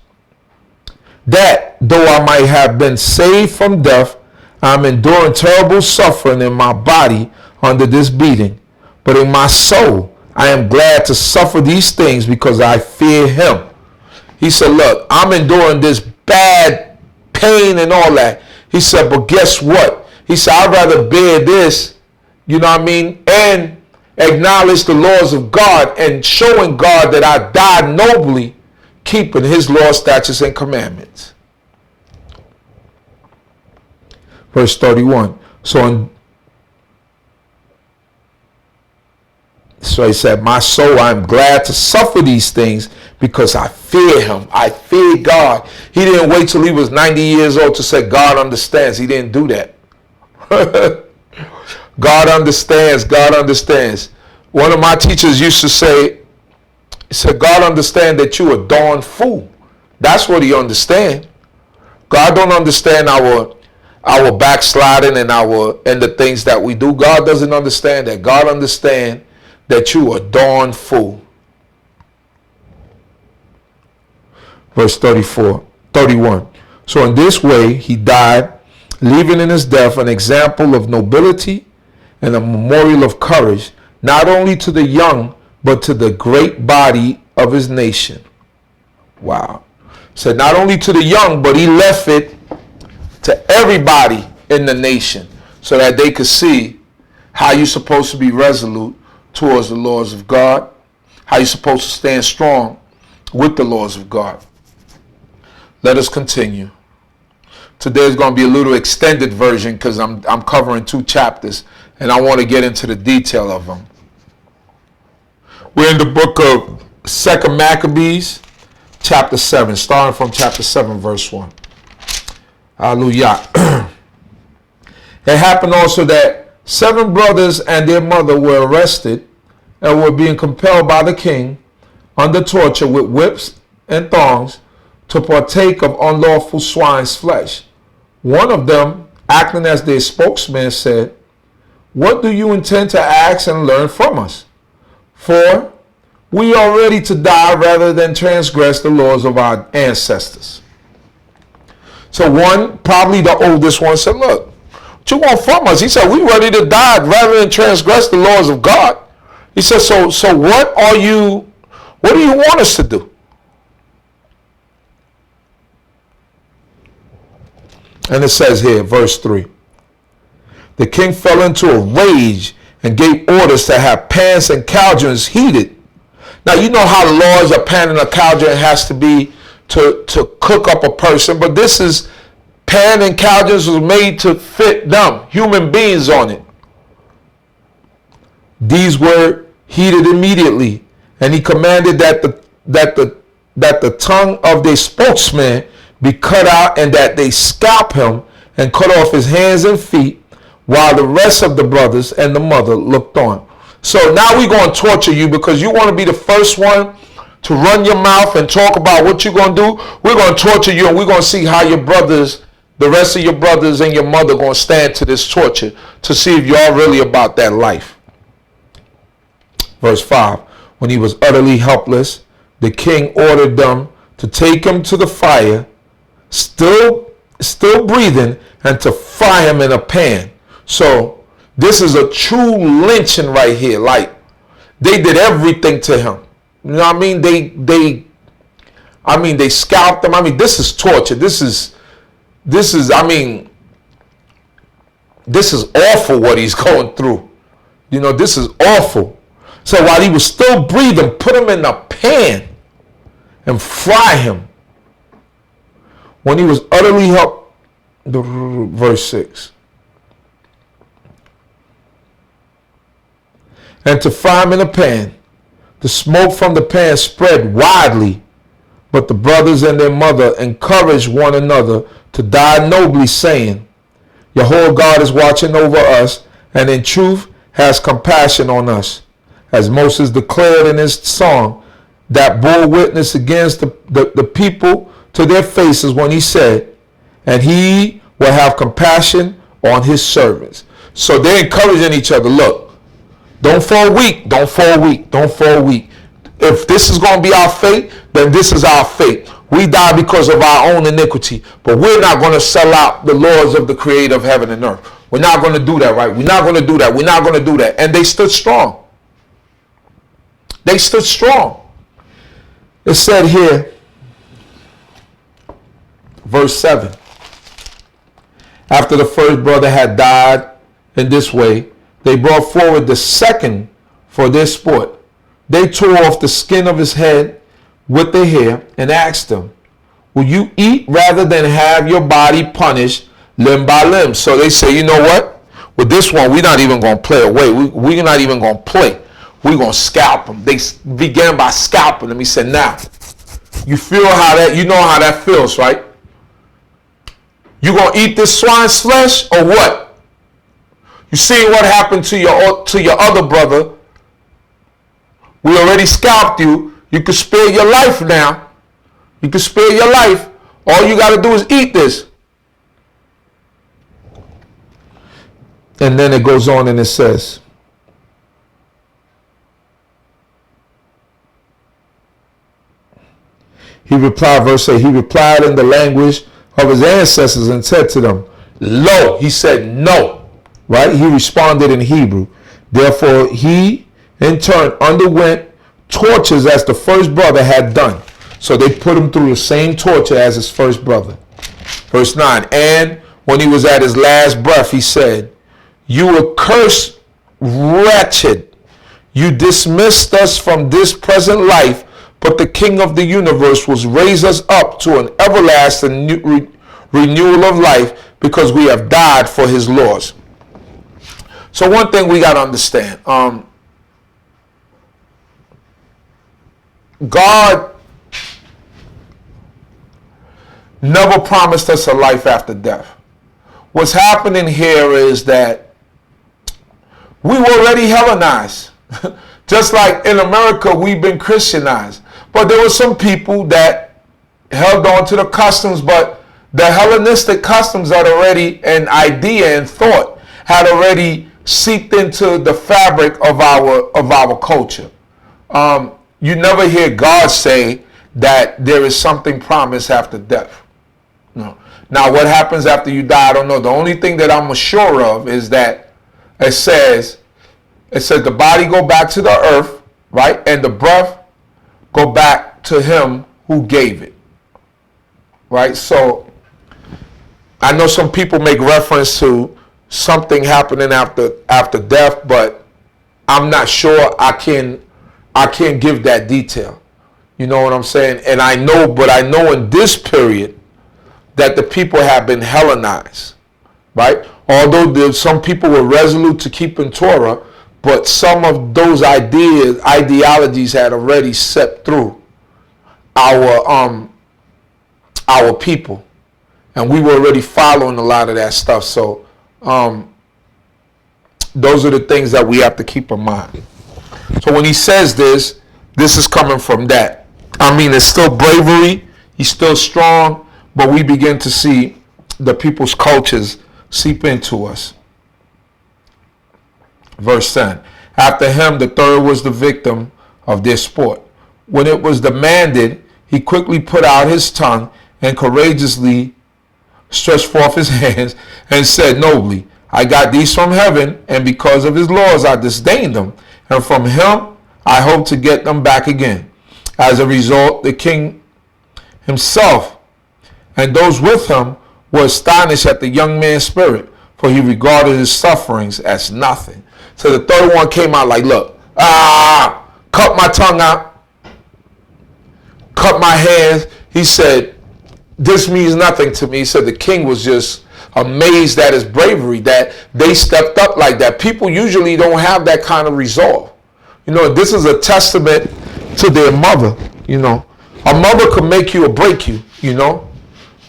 A: that though I might have been saved from death, I am enduring terrible suffering in my body under this beating. But in my soul, I am glad to suffer these things because I fear him." He said, look, I'm enduring this bad pain and all that. He said, but guess what? He said, I'd rather bear this, you know what I mean, and acknowledge the laws of God and showing God that I died nobly, keeping his laws, statutes, and commandments. Verse 31. So he said, my soul, I am glad to suffer these things because I fear him. I fear God. He didn't wait till he was 90 years old to say, God understands. He didn't do that. God understands. God understands. One of my teachers used to say, he said, God understands that you a darn fool. That's what he understands. God don't understand our backsliding and the things that we do. God doesn't understand that. God understands that you a darn fool. Verse 31. So in this way he died, leaving in his death an example of nobility and a memorial of courage, not only to the young, but to the great body of his nation. Wow. So not only to the young, but he left it to everybody in the nation so that they could see how you're supposed to be resolute towards the laws of God, how you're supposed to stand strong with the laws of God. Let us continue. Today's going to be a little extended version because I'm covering 2 chapters and I want to get into the detail of them. We're in the book of 2 Maccabees, chapter 7, starting from chapter 7, verse 1. Hallelujah. It happened also that 7 brothers and their mother were arrested and were being compelled by the king under torture with whips and thongs to partake of unlawful swine's flesh. One of them, acting as their spokesman, said, "What do you intend to ask and learn from us? For we are ready to die rather than transgress the laws of our ancestors." So one, probably the oldest one, said, look, what you want from us? He said, we ready to die rather than transgress the laws of God. He said, so what do you want us to do? And it says here, verse 3, the king fell into a rage and gave orders to have pans and cauldrons heated. Now, you know how the laws of pan and a cauldron has to be to cook up a person, but this is pan and cauldrons was made to fit them, human beings on it. These were heated immediately, and he commanded that the tongue of their spokesman be cut out and that they scalp him and cut off his hands and feet, while the rest of the brothers and the mother looked on. So now we're going to torture you because you want to be the first one to run your mouth and talk about what you're going to do. We're going to torture you, and we're going to see how your brothers, the rest of your brothers and your mother, going to stand to this torture to see if you're really about that life. Verse 5, when he was utterly helpless, the king ordered them to take him to the fire, still breathing, and to fry him in a pan. So this is a true lynching right here. Like, they did everything to him. You know what I mean? They scalped him. I mean, this is torture. This is awful what he's going through. You know, this is awful. So while he was still breathing, put him in a pan and fry him. When he was utterly helpless, verse 6. And to fry him in a pan. The smoke from the pan spread widely, but the brothers and their mother encouraged one another to die nobly, saying, Yahweh God is watching over us, and in truth has compassion on us. As Moses declared in his song that bore witness against the people to their faces when he said, and he will have compassion on his servants. So they're encouraging each other. Look, Don't fall weak. Don't fall weak. Don't fall weak. If this is going to be our fate, then this is our fate. We die because of our own iniquity, but we're not going to sell out the laws of the creator of heaven and earth. We're not going to do that, right? We're not going to do that. We're not going to do that. And they stood strong. They stood strong. It said here, verse 7. After the first brother had died in this way, they brought forward the second for their sport. They tore off the skin of his head with their hair and asked him, will you eat rather than have your body punished limb by limb? So they say, you know what? With this one, we're not even going to play away. We're not even going to play. We're going to scalp him. They began by scalping him. He said, now, you feel how that, you know how that feels, right? You going to eat this swine's flesh or what? You see what happened to your other brother. We already scalped you. You can spare your life now. You can spare your life. All you got to do is eat this. And then it goes on and it says, he replied, verse 8, he replied in the language of his ancestors and said to them, lo, he said no, right? He responded in Hebrew. Therefore, he in turn underwent tortures as the first brother had done. So they put him through the same torture as his first brother. Verse 9, and when he was at his last breath, he said, you accursed wretched, you dismissed us from this present life, but the King of the universe will raise us up to an everlasting renewal of life because we have died for his laws. So one thing we got to understand, God never promised us a life after death. What's happening here is that we were already Hellenized. Just like in America, we've been Christianized. But there were some people that held on to the customs, but the Hellenistic customs had already, an idea and thought had already seeped into the fabric of our culture. You never hear God say that there is something promised after death. No. Now, what happens after you die, I don't know. The only thing that I'm sure of is that it says the body go back to the earth, right? And the breath go back to him who gave it, right? So I know some people make reference to something happening after death, but I'm not sure I can give that detail. You know what I'm saying? And I know in this period that the people have been Hellenized, right? Although some people were resolute to keeping Torah, but some of those ideologies had already seeped through our people, and we were already following a lot of that stuff. So those are the things that we have to keep in mind. So when he says this is coming from that. I mean, it's still bravery. He's still strong, but we begin to see the people's cultures seep into us. Verse 10. After him, the third was the victim of their sport. When it was demanded, he quickly put out his tongue and courageously stretched forth his hands and said nobly, I got these from heaven, and because of his laws I disdained them, and from him I hope to get them back again. As a result, the king himself and those with him were astonished at the young man's spirit, for he regarded his sufferings as nothing. So the third one came out like, look, cut my tongue out, cut my hands. He said, this means nothing to me. He said the king was just amazed at his bravery, that they stepped up like that. People usually don't have that kind of resolve. You know, this is a testament to their mother. You know, a mother could make you or break you, you know.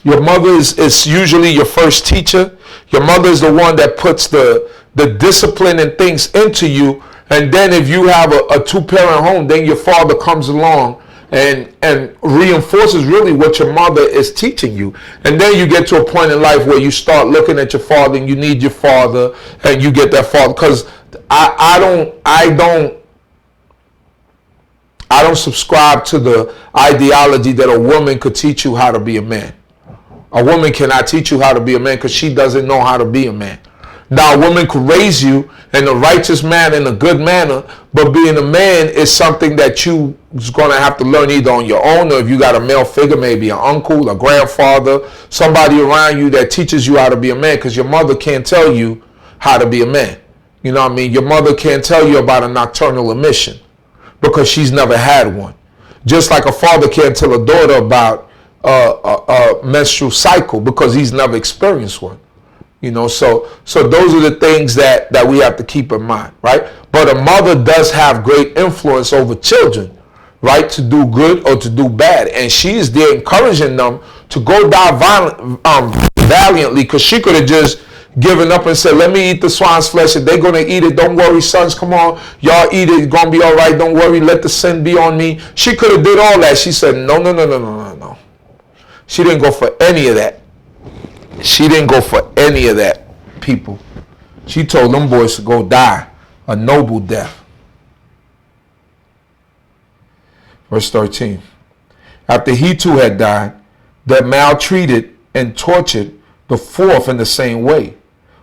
A: Your mother is usually your first teacher. Your mother is the one that puts the discipline and things into you. And then if you have a two-parent home, then your father comes along and reinforces really what your mother is teaching you. And then you get to a point in life where you start looking at your father and you need your father and you get that father. Because I don't subscribe to the ideology that a woman could teach you how to be a man. A woman cannot teach you how to be a man because she doesn't know how to be a man. Now, a woman could raise you in a righteous manner, in a good manner, but being a man is something that you're going to have to learn either on your own, or if you got a male figure, maybe an uncle, a grandfather, somebody around you that teaches you how to be a man, because your mother can't tell you how to be a man. You know what I mean? Your mother can't tell you about a nocturnal emission because she's never had one. Just like a father can't tell a daughter about a menstrual cycle because he's never experienced one. You know, so those are the things that we have to keep in mind, right? But a mother does have great influence over children, right? To do good or to do bad. And she is there encouraging them to go die valiantly, because she could have just given up and said, let me eat the swine's flesh. If they're going to eat it, don't worry, sons, come on. Y'all eat it, it's going to be all right. Don't worry, let the sin be on me. She could have did all that. She said, no. She didn't go for any of that. She didn't go for any of that, people. She told them boys to go die a noble death. Verse 13. After he too had died, that maltreated and tortured the fourth in the same way.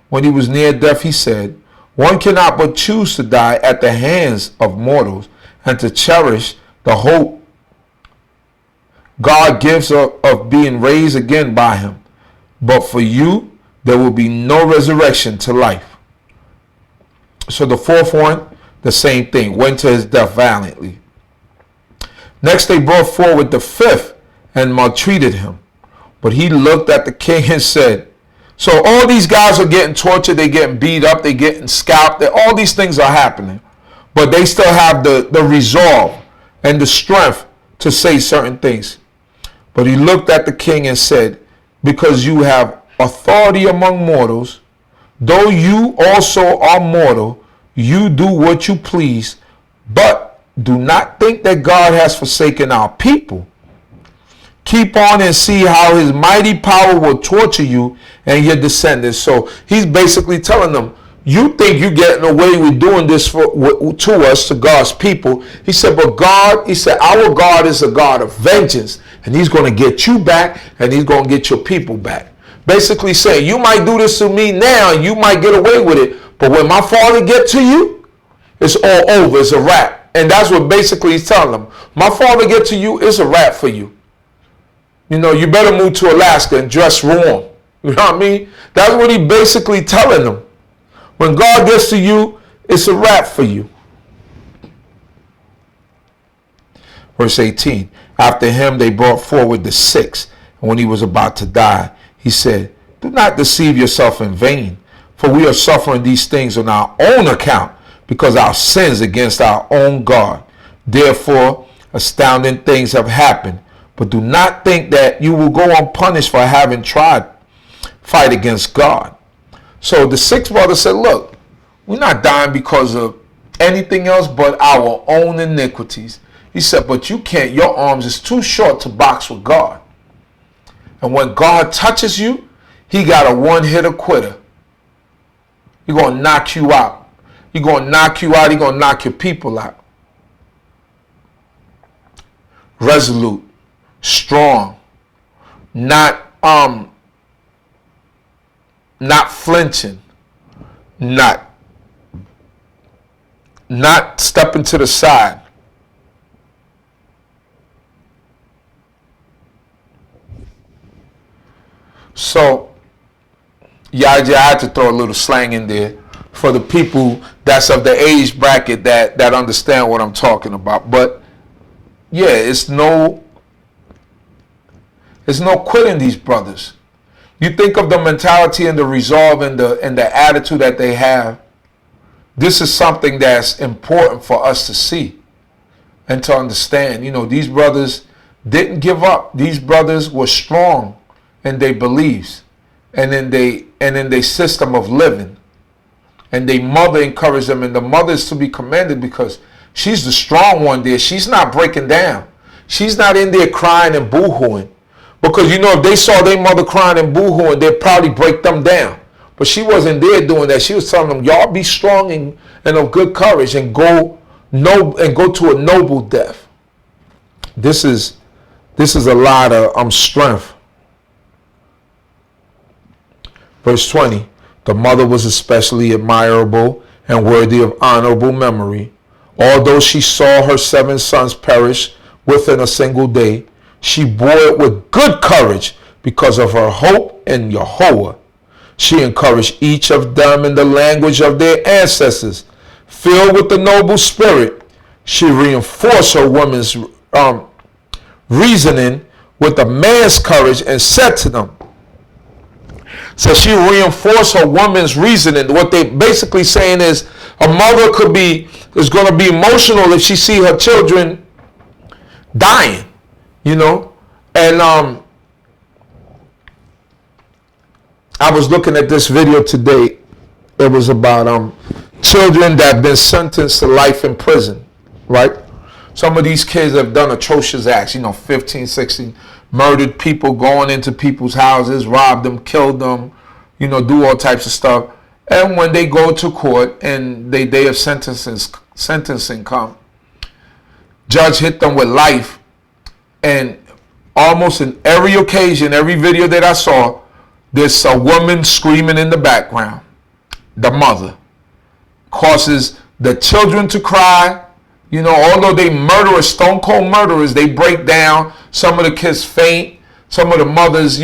A: When he was near death, he said, one cannot but choose to die at the hands of mortals and to cherish the hope God gives of being raised again by him. But for you, there will be no resurrection to life. So the fourth one, the same thing, went to his death valiantly. Next, they brought forward the fifth and maltreated him. But he looked at the king and said, so all these guys are getting tortured, they're getting beat up, they're getting scalped, all these things are happening. But they still have the resolve and the strength to say certain things. But he looked at the king and said, because you have authority among mortals, though you also are mortal, you do what you please, but do not think that God has forsaken our people. Keep on and see how his mighty power will torture you and your descendants. So he's basically telling them, you think you're getting away with doing this to us, to God's people. He said, but God, he said, our God is a God of vengeance, and he's going to get you back, and he's going to get your people back. Basically saying, you might do this to me now, and you might get away with it, but when my father gets to you, it's all over. It's a wrap. And that's what basically he's telling them. My father gets to you, it's a wrap for you. You know, you better move to Alaska and dress warm. You know what I mean? That's what he basically telling them. When God gets to you, it's a wrap for you. Verse 18. After him they brought forward the sixth, and when he was about to die, he said, do not deceive yourself in vain, for we are suffering these things on our own account, because our sins against our own God. Therefore, astounding things have happened, but do not think that you will go unpunished for having tried fight against God. So the sixth brother said, look, we're not dying because of anything else but our own iniquities. He said, but you can't, your arms is too short to box with God. And when God touches you, he got a one-hitter quitter. He's going to knock you out. He's going to knock you out. He's going to knock your people out. Resolute, strong, not flinching, not stepping to the side. So, yeah, I had to throw a little slang in there for the people that's of the age bracket that understand what I'm talking about. But yeah, it's no quitting these brothers. You think of the mentality and the resolve and the attitude that they have. This is something that's important for us to see and to understand. You know, these brothers didn't give up. These brothers were strong in their beliefs and in their system of living. And their mother encouraged them, and the mother is to be commended because she's the strong one there. She's not breaking down. She's not in there crying and boo-hooing. Because, you know, if they saw their mother crying and boo-hooing, they'd probably break them down. But she wasn't there doing that. She was telling them, y'all be strong and and of good courage, and go to a noble death. This is a lot of strength. Verse 20, the mother was especially admirable and worthy of honorable memory. Although she saw her 7 sons perish within a single day, she bore it with good courage because of her hope in Yahweh. She encouraged each of them in the language of their ancestors. Filled with the noble spirit, she reinforced her woman's reasoning with a man's courage and said to them, so she reinforced her woman's reasoning. What they basically saying is a mother is going to be emotional if she see her children dying, And I was looking at this video today. It was about children that have been sentenced to life in prison, right? Some of these kids have done atrocious acts, 15, 16, murdered people, going into people's houses, robbed them, killed them, do all types of stuff. And when they go to court and they day of sentencing come, judge hit them with life. And almost in every occasion, every video that I saw, there's a woman screaming in the background. The mother causes the children to cry. Although they murderers, stone cold murderers, they break down. Some of the kids faint. Some of the mothers,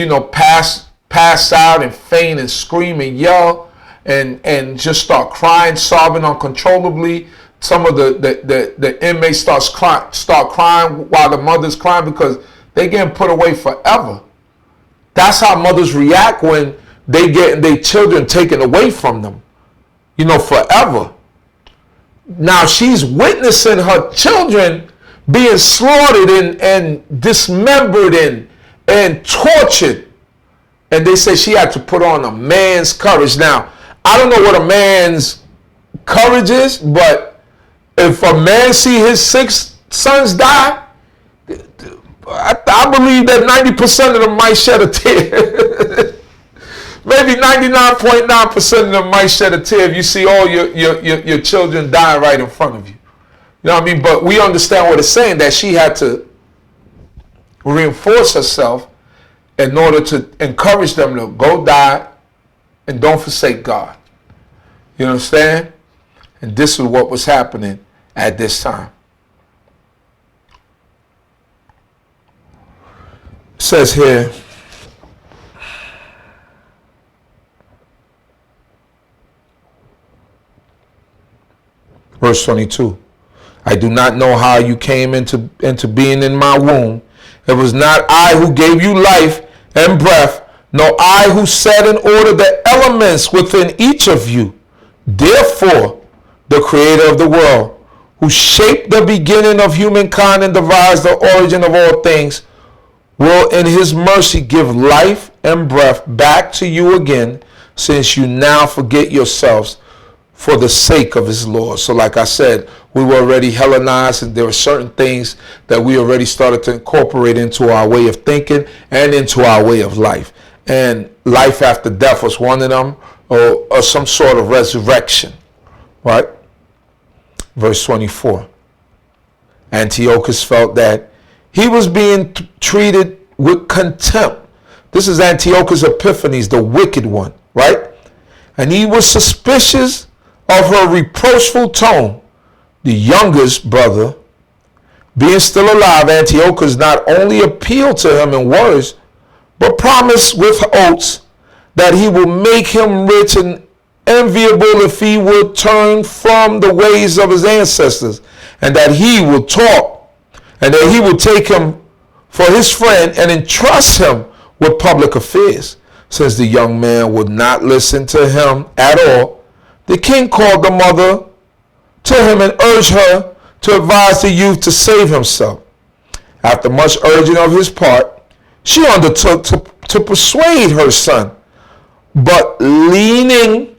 A: pass out and faint and scream and yell and just start crying, sobbing uncontrollably. Some of the inmates start crying while the mother's crying because they getting put away forever. That's how mothers react when they get their children taken away from them, forever. Now she's witnessing her children being slaughtered and dismembered and tortured. And they say she had to put on a man's courage. Now, I don't know what a man's courage is, but if a man see his 6 sons die, I believe that 90% of them might shed a tear. Maybe 99.9% of them might shed a tear if you see all your children die right in front of you. You know what I mean? But we understand what it's saying, that she had to reinforce herself in order to encourage them to go die and don't forsake God. You understand? And this is what was happening at this time. It says here, verse 22, I do not know how you came into being in my womb. It was not I who gave you life and breath, nor I who set in order the elements within each of you. Therefore, the creator of the world, who shaped the beginning of humankind and devised the origin of all things, will in his mercy give life and breath back to you again, since you now forget yourselves for the sake of his law. So like I said, we were already Hellenized, and there were certain things that we already started to incorporate into our way of thinking and into our way of life. And life after death was one of them, or some sort of resurrection, right? Verse 24. Antiochus felt that he was being treated with contempt. This is Antiochus Epiphanes, the wicked one, right? And he was suspicious of her reproachful tone. The youngest brother, being still alive, Antiochus not only appealed to him in words, but promised with oaths that he will make him rich and enviable if he would turn from the ways of his ancestors, and that he will talk, and that he will take him for his friend and entrust him with public affairs. Since the young man would not listen to him at all, the king called the mother to him and urged her to advise the youth to save himself. After much urging of his part, she undertook to persuade her son, but leaning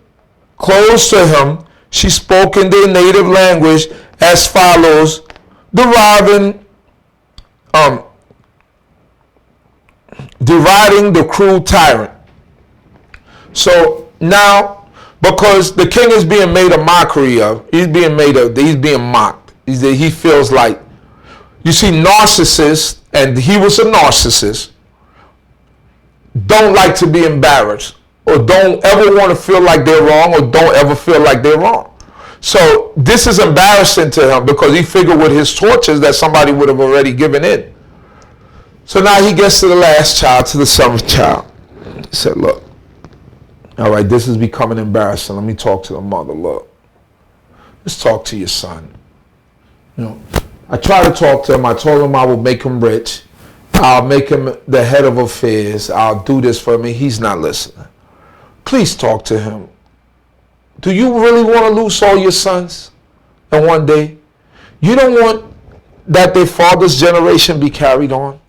A: close to him, she spoke in their native language as follows, deriding the cruel tyrant. So now Because the king is being made a mockery of. He's being mocked. He feels like, you see, narcissists, and he was a narcissist, don't like to be embarrassed, or don't ever want to feel like they're wrong, or don't ever feel like they're wrong. So this is embarrassing to him because he figured with his torches that somebody would have already given in. So now he gets to the last child, to the seventh child. He said, look, all right, this is becoming embarrassing. Let me talk to the mother. Look, let's talk to your son. You know, I tried to talk to him. I told him I would make him rich. I'll make him the head of affairs. I'll do this for him. He's not listening. Please talk to him. Do you really want to lose all your sons in one day? You don't want that their father's generation be carried on?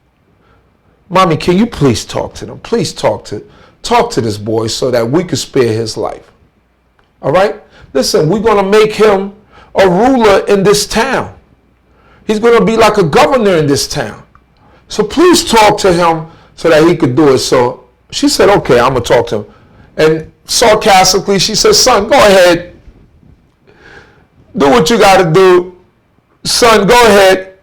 A: Mommy, can you please talk to them? Please talk to this boy so that we could spare his life. All right? Listen, we're going to make him a ruler in this town. He's going to be like a governor in this town. So please talk to him so that he could do it. So she said, okay, I'm going to talk to him. And sarcastically, she said, son, go ahead. Do what you got to do. Son, go ahead.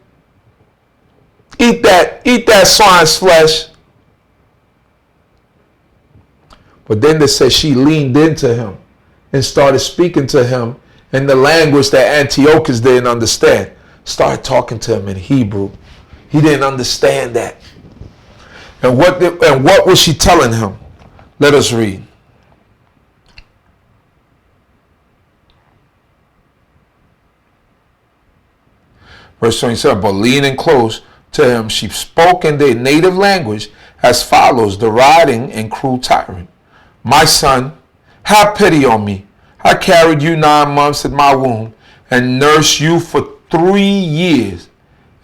A: Eat that swine's flesh. But then they said she leaned into him and started speaking to him in the language that Antiochus didn't understand. Started talking to him in Hebrew. He didn't understand that. And what was she telling him? Let us read. Verse 27, but leaning close to him, she spoke in their native language as follows, deriding and cruel tyrant. My son, have pity on me. I carried you 9 months in my womb and nursed you for 3 years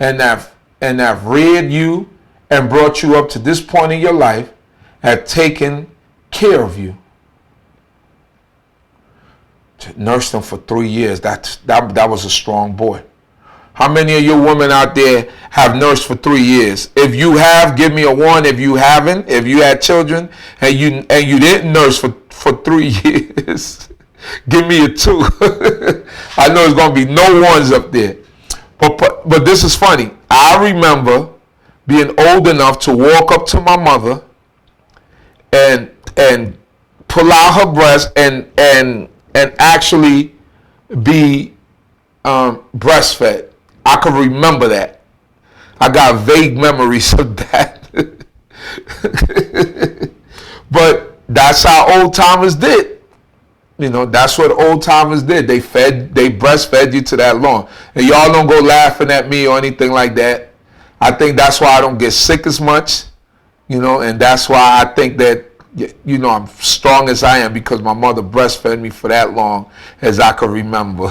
A: and have reared you and brought you up to this point in your life, have taken care of you. To nurse them for 3 years, that was a strong boy. How many of you women out there have nursed for 3 years? If you have, give me a 1. If you haven't, if you had children and you didn't nurse for 3 years, give me a 2. I know there's going to be no 1s up there. But this is funny. I remember being old enough to walk up to my mother and pull out her breast and actually be breastfed. I can remember that. I got vague memories of that. But that's how old timers did. You know, that's what old timers did. They breastfed you to that long. And y'all don't go laughing at me or anything like that. I think that's why I don't get sick as much. You know, and that's why I think that, you know, I'm strong as I am because my mother breastfed me for that long as I can remember.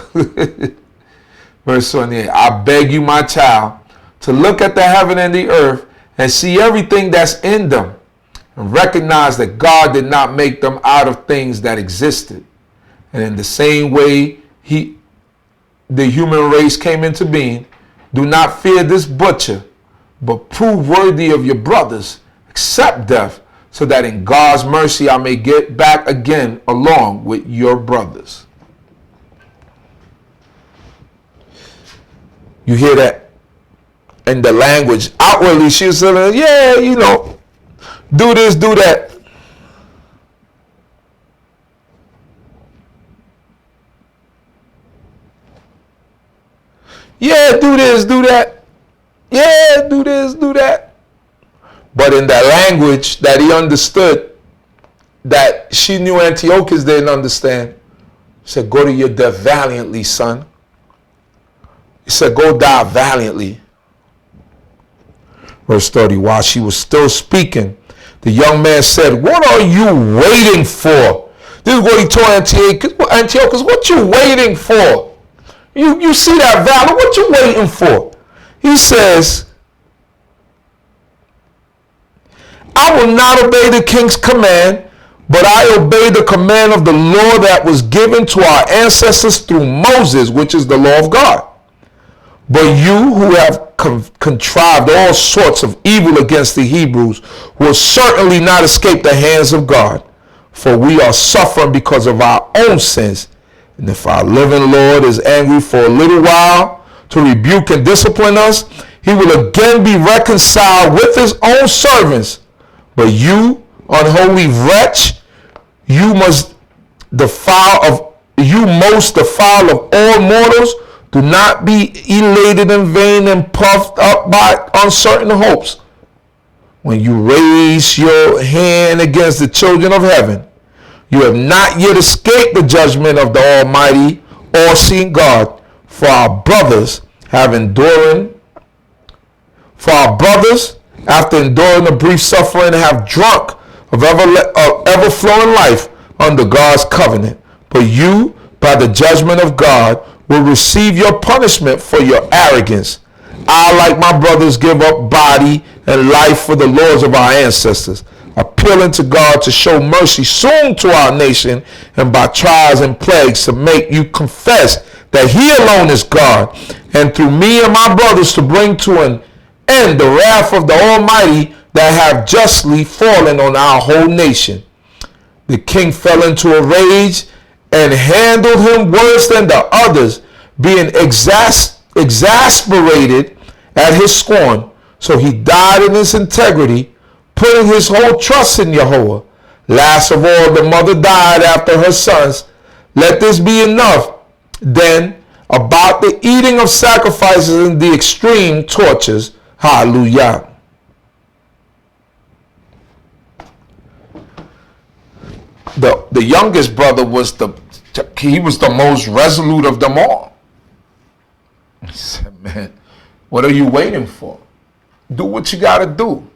A: Verse 28, I beg you, my child, to look at the heaven and the earth and see everything that's in them and recognize that God did not make them out of things that existed. And in the same way the human race came into being, do not fear this butcher, but prove worthy of your brothers, accept death, so that in God's mercy I may get back again along with your brothers. You hear that in the language. Outwardly, she was saying, yeah, you know, do this, do that. Yeah, do this, do that. Yeah, do this, do that. But in that language that he understood, that she knew Antiochus didn't understand, he said, go to your death valiantly, son. He said, go die valiantly. Verse 30, while she was still speaking, the young man said, what are you waiting for? This is what he told Antiochus, what you waiting for? You see that valor, what you waiting for? He says, I will not obey the king's command, but I obey the command of the law that was given to our ancestors through Moses, which is the law of God. But you who have contrived all sorts of evil against the Hebrews will certainly not escape the hands of God. for we are suffering because of our own sins. And if our living Lord is angry for a little while to rebuke and discipline us, he will again be reconciled with his own servants. But you, unholy wretch, you most defile of all mortals, do not be elated in vain and puffed up by uncertain hopes. When you raise your hand against the children of heaven, you have not yet escaped the judgment of the Almighty, all-seeing God. For our brothers, after enduring a brief suffering, have drunk of ever-flowing life under God's covenant. But you, by the judgment of God, will receive your punishment for your arrogance. I, like my brothers, give up body and life for the laws of our ancestors, appealing to God to show mercy soon to our nation, and by trials and plagues to make you confess that he alone is God, and through me and my brothers to bring to an end the wrath of the Almighty that have justly fallen on our whole nation. The king fell into a rage and handled him worse than the others, being exasperated at his scorn. So he died in his integrity, putting his whole trust in Yahweh. Last of all, the mother died after her sons. Let this be enough, then, about the eating of sacrifices and the extreme tortures. Hallelujah. The youngest brother was the most resolute of them all. He said, man, what are you waiting for? Do what you got to do.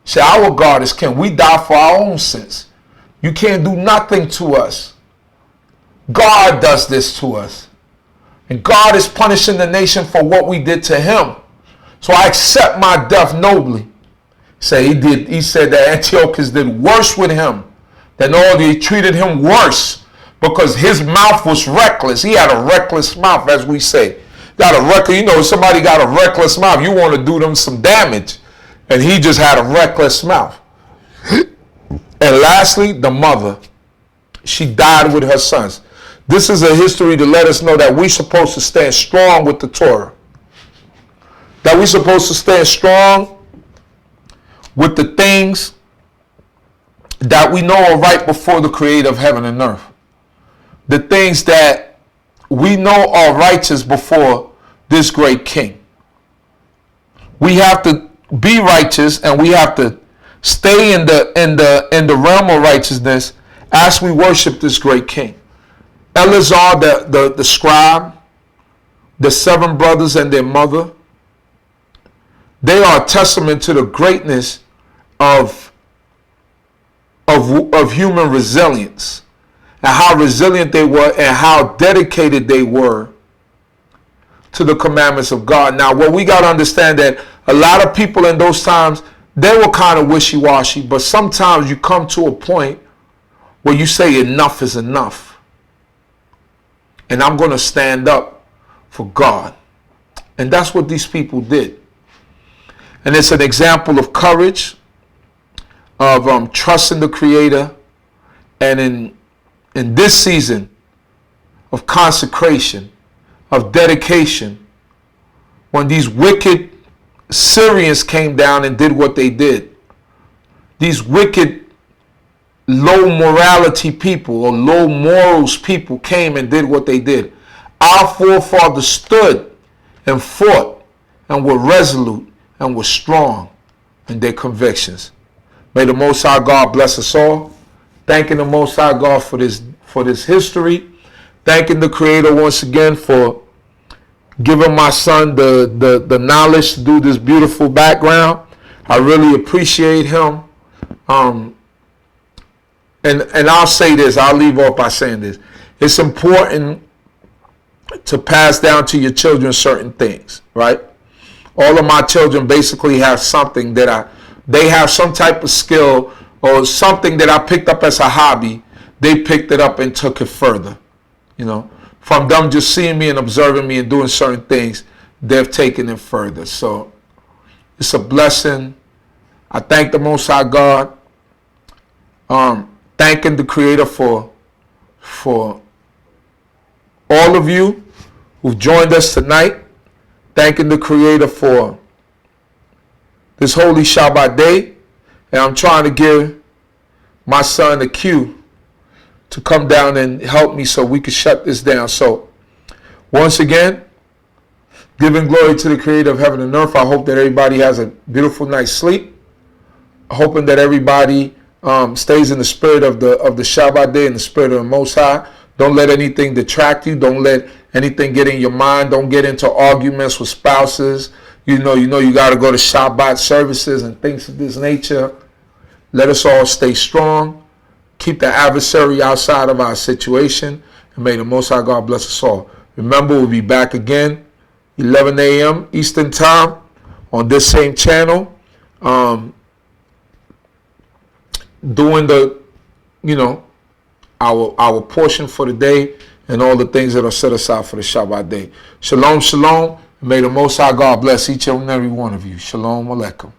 A: Say, our God is king. We die for our own sins. You can't do nothing to us. God does this to us. And God is punishing the nation for what we did to him. So I accept my death nobly. He said that Antiochus did worse with him than all. They treated him worse because his mouth was reckless. He had a reckless mouth, as we say. Somebody got a reckless mouth. You want to do them some damage. And he just had a reckless mouth. And lastly, the mother. She died with her sons. This is a history to let us know that we're supposed to stand strong with the Torah. That we're supposed to stand strong with the things that we know are right before the creator of heaven and earth. The things that we know are righteous before this great king. We have to be righteous, and we have to stay in the realm of righteousness as we worship this great king. Eleazar, the scribe, the 7 brothers and their mother, they are a testament to the greatness of human resilience, and how resilient they were and how dedicated they were to the commandments of God. Now, what we got to understand that a lot of people in those times, they were kind of wishy-washy, but sometimes you come to a point where you say enough is enough. And I'm going to stand up for God. And that's what these people did. And it's an example of courage, of trusting the Creator, and in this season of consecration, of dedication, when these wicked Syrians came down and did what they did. These wicked, low morality people or low morals people came and did what they did. Our forefathers stood and fought and were resolute and were strong in their convictions. May the Most High God bless us all. Thanking the Most High God for this history. Thanking the Creator once again for giving my son the knowledge to do this beautiful background. I really appreciate him. And I'll say this, I'll leave off by saying this. It's important to pass down to your children certain things, right? All of my children basically have something they have some type of skill or something that I picked up as a hobby. They picked it up and took it further, From them just seeing me and observing me and doing certain things, they've taken it further. So it's a blessing. I thank the Most High God. thanking the Creator for all of you who've joined us tonight. Thanking the Creator for this holy Shabbat day. And I'm trying to give my son a cue to come down and help me so we can shut this down. So once again, giving glory to the Creator of heaven and earth. I hope that everybody has a beautiful night's sleep. Hoping that everybody stays in the spirit of the Shabbat day, in the spirit of the Most High. Don't let anything detract you. Don't let anything get in your mind. Don't get into arguments with spouses. You know you got to go to Shabbat services and things of this nature. Let us all stay strong. Keep the adversary outside of our situation. And may the Most High God bless us all. Remember, we'll be back again, 11 a.m. Eastern Time on this same channel. Doing the, our portion for the day and all the things that are set aside for the Shabbat day. Shalom, shalom. May the Most High God bless each and every one of you. Shalom Aleichem.